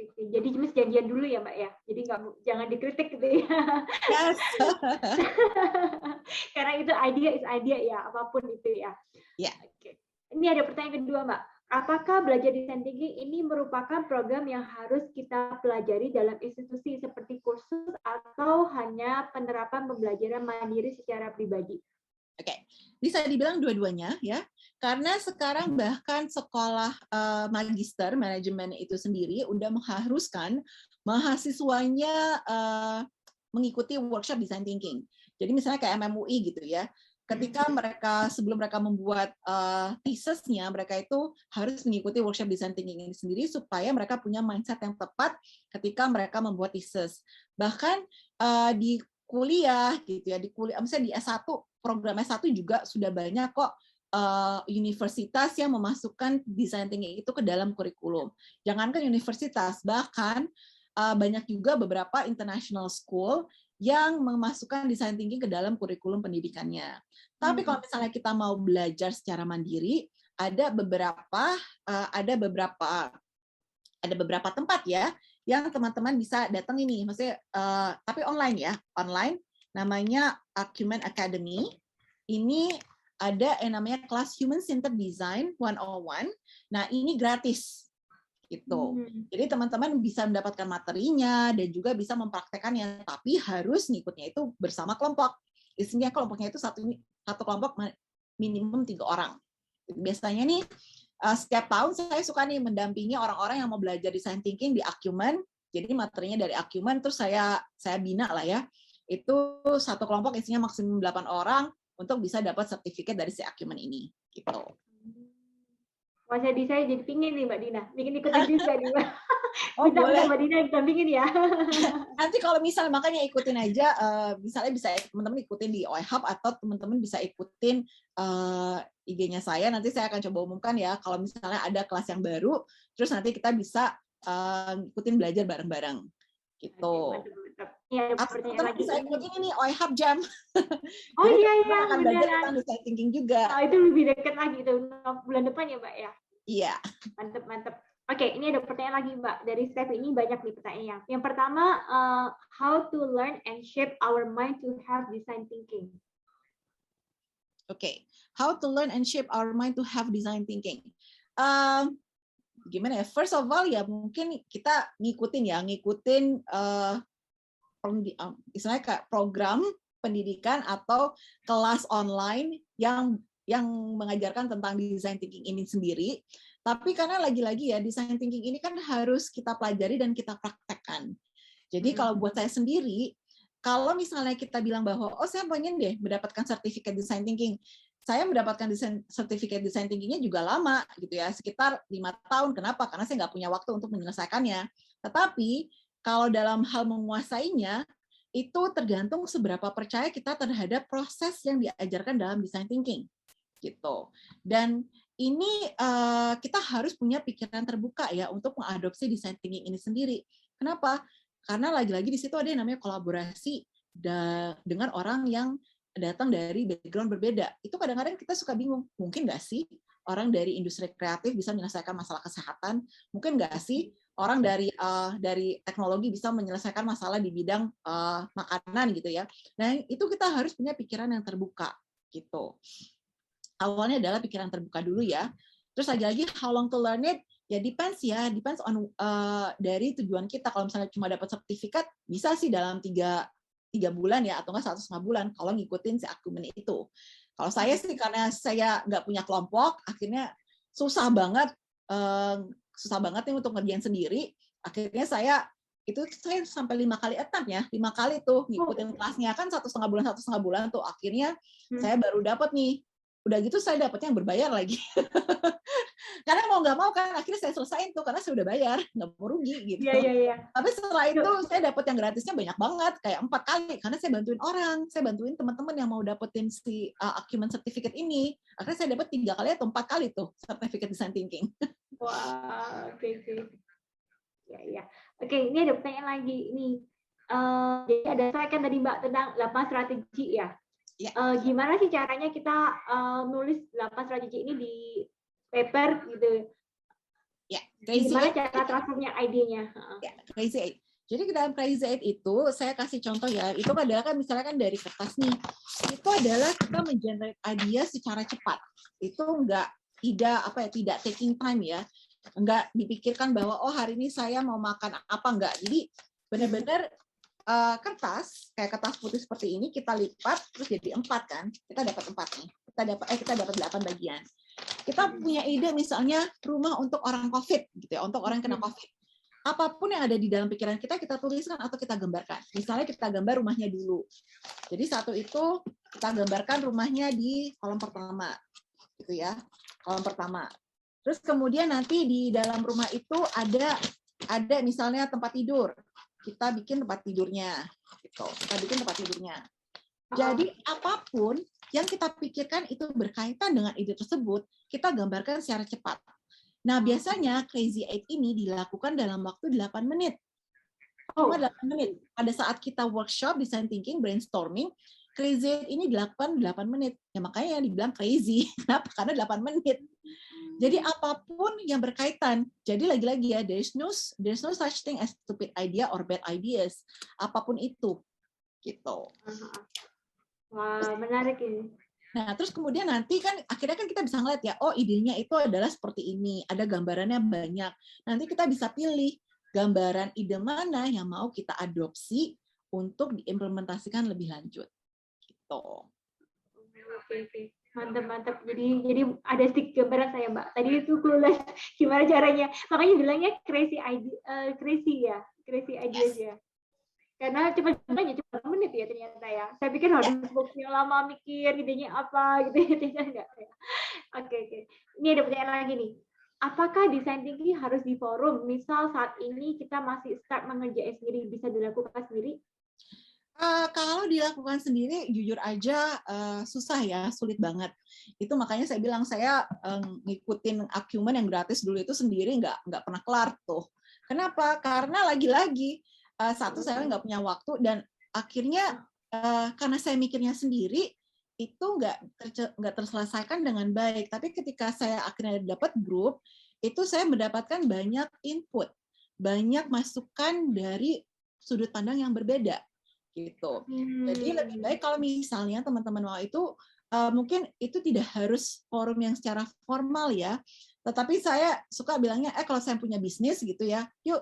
Jadi jenis janjian dulu ya Mbak ya. Jadi jangan dikritik gitu ya. Yes. Karena itu idea ya, apapun itu ya. Ya. Oke. Ini ada pertanyaan kedua Mbak. Apakah belajar design thinking ini merupakan program yang harus kita pelajari dalam institusi seperti kursus atau hanya penerapan pembelajaran mandiri secara pribadi? Oke. bisa dibilang dua-duanya ya, karena sekarang bahkan sekolah magister manajemen itu sendiri udah mengharuskan mahasiswanya mengikuti workshop design thinking. Jadi misalnya kayak MMUI gitu ya, ketika mereka sebelum mereka membuat tesisnya, mereka itu harus mengikuti workshop design thinking ini sendiri supaya mereka punya mindset yang tepat ketika mereka membuat tesis. Bahkan di kuliah gitu ya, di kuliah misalnya di S1, program S1 juga sudah banyak kok universitas yang memasukkan design thinking itu ke dalam kurikulum. Jangankan universitas, bahkan banyak juga beberapa international school yang memasukkan design thinking ke dalam kurikulum pendidikannya. Tapi kalau misalnya kita mau belajar secara mandiri, ada beberapa tempat ya yang teman-teman bisa datang ini, maksudnya tapi online ya, online, namanya Acumen Academy. Ini ada yang namanya kelas Human Centered Design 101. Nah, ini gratis gitu. Jadi teman-teman bisa mendapatkan materinya dan juga bisa mempraktekannya, tapi harus ngikutnya itu bersama kelompok. Isinya kelompoknya itu satu kelompok minimum 3 orang. Biasanya nih setiap tahun saya suka nih mendampingi orang-orang yang mau belajar design thinking di Acumen. Jadi materinya dari Acumen terus saya bina lah ya. Itu satu kelompok isinya maksimum 8 orang untuk bisa dapat sertifikat dari si Acumen ini gitu. Wah, saya jadi pingin nih Mbak Dina, pingin ikutin juga nih Mbak. Oh, bisa boleh. Mbak Dina dampingin ya. Nanti kalau misal makanya ikutin aja, misalnya bisa teman-teman ikutin di OiHub atau teman-teman bisa ikutin IG-nya saya. Nanti saya akan coba umumkan ya kalau misalnya ada kelas yang baru, terus nanti kita bisa ikutin belajar bareng-bareng gitu. Iya, atau teman-teman bisa ikutin ini OiHub Jam. Oh jadi iya, akan belajar tentang design thinking juga. Oh, itu lebih dekat lagi tuh bulan depan ya Mbak ya. Iya. Mantep. Oke, ini ada pertanyaan lagi Mbak. Dari Steph ini banyak nih pertanyaannya. Yang pertama, how to learn and shape our mind to have design thinking. Oke, how to learn and shape our mind to have design thinking. Gimana ya? First of all ya mungkin kita ngikutin istilahnya kayak program pendidikan atau kelas online yang mengajarkan tentang design thinking ini sendiri. Tapi karena lagi-lagi ya design thinking ini kan harus kita pelajari dan kita praktekkan. Jadi kalau buat saya sendiri, kalau misalnya kita bilang bahwa saya pengen deh mendapatkan sertifikat design thinking, saya mendapatkan sertifikat design thinkingnya juga lama gitu ya, sekitar 5 tahun. Kenapa? Karena saya nggak punya waktu untuk menyelesaikannya. Tetapi kalau dalam hal menguasainya, itu tergantung seberapa percaya kita terhadap proses yang diajarkan dalam design thinking. Gitu. Dan ini kita harus punya pikiran terbuka ya untuk mengadopsi design thinking ini sendiri. Kenapa? Karena lagi-lagi di situ ada yang namanya kolaborasi dengan orang yang datang dari background berbeda. Itu kadang-kadang kita suka bingung, mungkin nggak sih orang dari industri kreatif bisa menyelesaikan masalah kesehatan? Mungkin nggak sih orang dari teknologi bisa menyelesaikan masalah di bidang makanan gitu ya? Nah, itu kita harus punya pikiran yang terbuka gitu. Awalnya adalah pikiran terbuka dulu ya. Terus lagi-lagi how long to learn it? Ya depends on dari tujuan kita. Kalau misalnya cuma dapat sertifikat, bisa sih dalam 3 bulan ya, atau nggak 1,5 bulan kalau ngikutin si Acumen itu. Kalau saya sih karena saya nggak punya kelompok, akhirnya susah banget nih untuk ngerjain sendiri. Akhirnya saya sampai 5 kali attempt ya, 5 kali tuh ngikutin kelasnya kan 1,5 bulan tuh. Akhirnya saya baru dapat nih. Udah gitu saya dapatnya yang berbayar lagi. Karena mau nggak mau kan akhirnya saya selesaiin tuh karena saya udah bayar, nggak mau rugi gitu. Iya. Tapi setelah itu saya dapat yang gratisnya banyak banget, kayak 4 kali karena saya bantuin orang, saya bantuin teman-teman yang mau dapetin si Acumen Certificate ini. Akhirnya saya dapat 3 kali atau 4 kali tuh Certificate Design Thinking. Wah, oke. Ya. Oke, ini ada pertanyaan lagi nih. Jadi ada saya kan tadi Mbak tentang 8 strategi ya. Ya. Gimana sih caranya kita nulis 8 strategi ini di paper gitu? Ya, gimana cara transfernya ide-nya? Ya, Crazy 8. Jadi ke dalam Crazy 8 itu saya kasih contoh ya. Itu adalah kan misalnya kan dari kertas nih. Itu adalah kita mengenerate ide secara cepat. Itu tidak taking time ya. Enggak dipikirkan bahwa hari ini saya mau makan apa, enggak. Jadi benar-benar kertas kayak kertas putih seperti ini kita lipat terus jadi 4 kan, kita dapat 4 nih. kita dapat 8 bagian. Kita punya ide misalnya rumah untuk orang COVID gitu ya, untuk orang kena COVID. Apapun yang ada di dalam pikiran kita tuliskan atau kita gambarkan. Misalnya kita gambar rumahnya dulu. Jadi satu itu kita gambarkan rumahnya di kolom pertama, gitu ya, kolom pertama. Terus kemudian nanti di dalam rumah itu ada misalnya tempat tidur. Kita bikin tempat tidurnya, gitu. Kita bikin tempat tidurnya. Jadi apapun yang kita pikirkan itu berkaitan dengan ide tersebut, kita gambarkan secara cepat. Nah, biasanya Crazy 8 ini dilakukan dalam waktu 8 menit. Cuma 8 menit. Pada saat kita workshop, design thinking, brainstorming, Crazy 8 ini dilakukan 8 menit. Ya, makanya dibilang crazy. Kenapa? Karena 8 menit. Jadi apapun yang berkaitan. Jadi lagi-lagi ya, there's no such thing as stupid idea or bad ideas. Apapun itu. Gitu. Wah, menarik ini. Nah, terus kemudian nanti kan akhirnya kan kita bisa ngeliat ya, oh idenya itu adalah seperti ini, ada gambarannya banyak. Nanti kita bisa pilih gambaran ide mana yang mau kita adopsi untuk diimplementasikan lebih lanjut. Gitu. Oke. Mantap. Jadi ada stick gambaran saya, Mbak. Tadi itu clueless gimana caranya. Makanya bilangnya crazy ideas ya. Karena cuma 8 menit ya ternyata ya. Saya pikir harus bukunya lama mikir idenya apa gitu ya. Enggak ya. Oke. Ini ada pertanyaan lagi nih. Apakah design thinking harus di forum? Misal saat ini kita masih start mengerjain sendiri, bisa dilakukan sendiri? Kalau dilakukan sendiri, jujur aja susah ya, sulit banget. Itu makanya saya bilang saya ngikutin Acumen yang gratis dulu itu sendiri nggak pernah kelar tuh. Kenapa? Karena lagi-lagi satu saya nggak punya waktu dan akhirnya karena saya mikirnya sendiri itu nggak terselesaikan dengan baik. Tapi ketika saya akhirnya dapat grup, itu saya mendapatkan banyak input, banyak masukan dari sudut pandang yang berbeda. Gitu. Jadi lebih baik kalau misalnya teman-teman mau itu mungkin itu tidak harus forum yang secara formal ya, tetapi saya suka bilangnya kalau saya punya bisnis gitu ya, yuk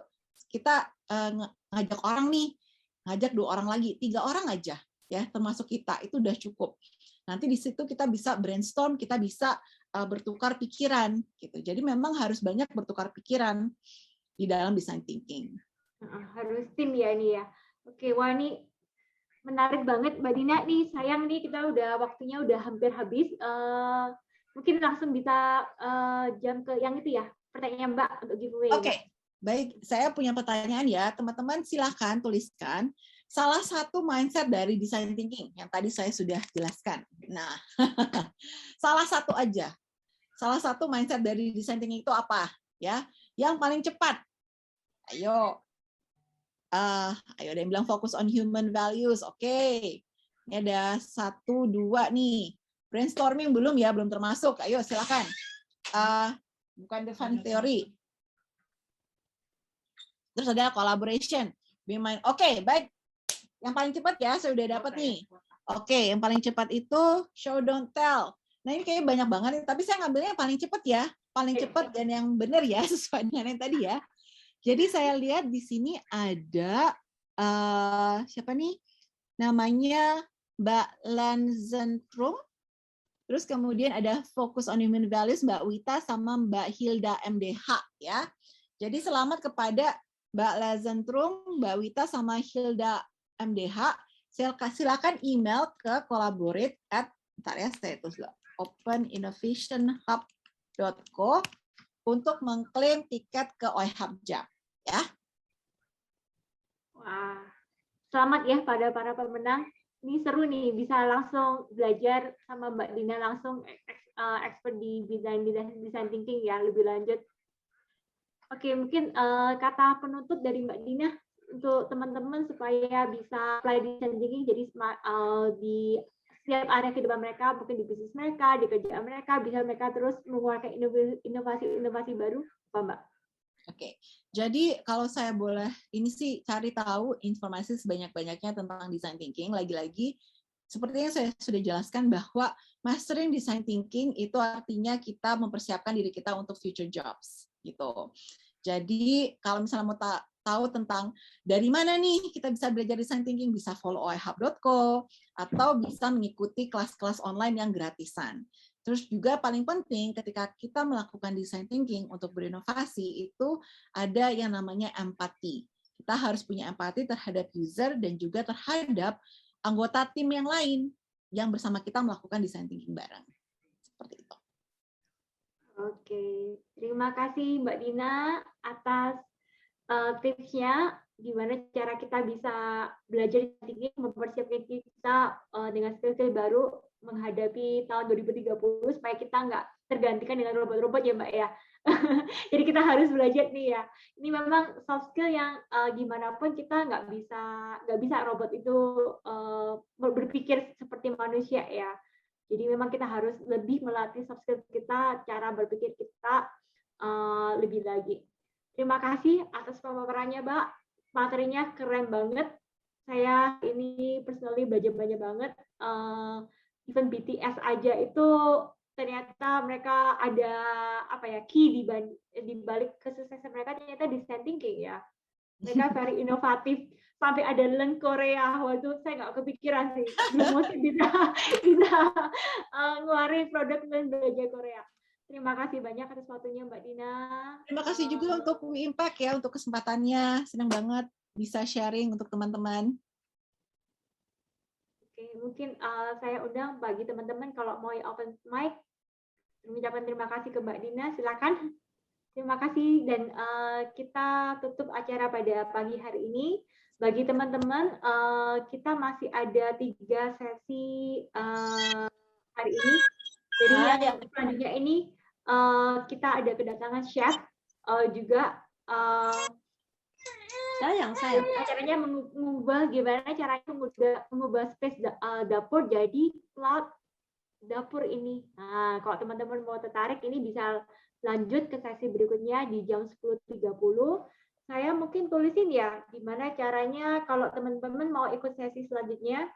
kita ngajak orang nih, ngajak 2 orang lagi, 3 orang aja ya, termasuk kita itu udah cukup. Nanti di situ kita bisa brainstorm, kita bisa bertukar pikiran gitu. Jadi memang harus banyak bertukar pikiran di dalam design thinking. Harus tim ya ini ya. Oke, wah ini menarik banget Mbak Dina nih, sayang nih kita waktunya udah hampir habis. Mungkin langsung bisa jam ke yang itu ya, pertanyaan Mbak untuk giveaway. Oke, baik. Saya punya pertanyaan ya, teman-teman silahkan tuliskan salah satu mindset dari design thinking yang tadi saya sudah jelaskan. Nah, salah satu aja. Salah satu mindset dari design thinking itu apa? Ya, yang paling cepat. Ayo ada yang bilang fokus on human values. Oke. Ini ada 1, 2 nih. Brainstorming belum ya, belum termasuk. Ayo silakan. Bukan define theory. Terus ada collaboration. Oke, baik. Yang paling cepat ya, saya udah dapat nih. Oke, yang paling cepat itu show don't tell. Nah, ini kayaknya banyak banget nih, tapi saya ngambilnya yang paling cepat ya. Paling cepat dan yang benar ya, sesuai dengan yang tadi ya. Jadi saya lihat di sini ada siapa nih? Namanya Mbak Lanzentrum. Terus kemudian ada Focus on Human Values Mbak Wita sama Mbak Hilda MDH ya. Jadi selamat kepada Mbak Lanzentrum, Mbak Wita sama Hilda MDH. Silakan email ke collaborate@ openinnovationhub.co untuk mengklaim tiket ke OIHub Jam. Ya. Wah, selamat ya pada para pemenang. Ini seru nih, bisa langsung belajar sama Mbak Dina langsung expert di design thinking ya lebih lanjut. Oke, mungkin kata penutup dari Mbak Dina untuk teman-teman supaya bisa apply design thinking jadi di setiap area kehidupan mereka, mungkin di bisnis mereka, di kerjaan mereka, bisa mereka terus mengeluarkan inovasi baru, apa Mbak? Oke, jadi kalau saya boleh ini sih cari tahu informasi sebanyak-banyaknya tentang design thinking. Lagi-lagi seperti yang saya sudah jelaskan bahwa mastering design thinking itu artinya kita mempersiapkan diri kita untuk future jobs gitu. Jadi kalau misalnya tahu tentang dari mana nih kita bisa belajar design thinking, bisa follow oihub.co atau bisa mengikuti kelas-kelas online yang gratisan. Terus juga paling penting ketika kita melakukan design thinking untuk berinovasi itu ada yang namanya empati. Kita harus punya empati terhadap user dan juga terhadap anggota tim yang lain yang bersama kita melakukan design thinking bareng. Seperti itu. Oke, terima kasih Mbak Dina atas tipsnya gimana cara kita bisa belajar tinggi, mempersiapkan kita dengan skill-skill baru menghadapi tahun 2030 supaya kita nggak tergantikan dengan robot-robot ya Mbak ya. Jadi kita harus belajar nih ya. Ini memang soft skill yang gimana pun kita nggak bisa robot itu berpikir seperti manusia ya. Jadi memang kita harus lebih melatih soft skill kita, cara berpikir kita lebih lagi. Terima kasih atas pemaparannya, Mbak. Materinya keren banget. Saya ini personally belajar banyak banget. Even BTS aja itu ternyata mereka ada key di balik kesuksesan mereka ternyata design thinking ya. Mereka very inovatif. Sampai ada learn Korea. Waduh, saya nggak kepikiran sih. Belum mesti bisa ngeluarin produk learn belajar Korea. Terima kasih banyak atas waktunya Mbak Dina. Terima kasih juga untuk Impact ya untuk kesempatannya. Senang banget bisa sharing untuk teman-teman. Oke, mungkin saya undang bagi teman-teman kalau mau open mic, mengucapkan terima kasih ke Mbak Dina. Silakan. Terima kasih dan kita tutup acara pada pagi hari ini. Bagi teman-teman, kita masih ada 3 sesi hari ini. Jadi yang selanjutnya ini kita ada kedatangan chef juga caranya mengubah gimana caranya mengubah space dapur jadi cloud dapur ini. Nah, kalau teman-teman mau tertarik ini bisa lanjut ke sesi berikutnya di jam 10.30. Saya mungkin tulisin ya gimana caranya kalau teman-teman mau ikut sesi selanjutnya.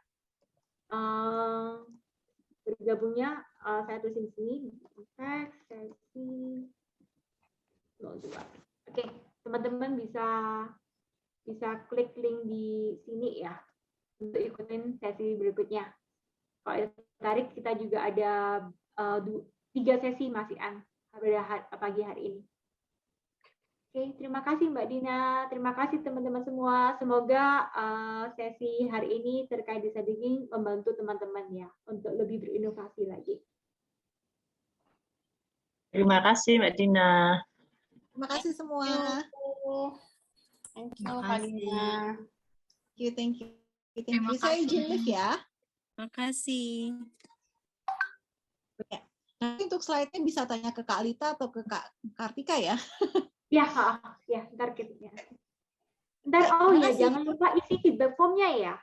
Bergabungnya saya tulisin di sini sesi 02. Oke, teman-teman bisa klik link di sini ya untuk ikutin sesi berikutnya. Kalau tertarik kita juga ada 3 sesi masihan pada pagi hari ini. Oke, terima kasih Mbak Dina, terima kasih teman-teman semua. Semoga sesi hari ini terkait design thinking membantu teman-teman ya untuk lebih berinovasi lagi. Terima kasih Mbak Dina. Terima kasih semua. Thank you, Kak Dina. Thank you. Saya izin live ya. Terima kasih. Nanti untuk slide-nya bisa tanya ke Kak Alita atau ke Kak Kartika ya. Ya, ntar kita. Ntar, jangan lupa isi feedback form-nya ya.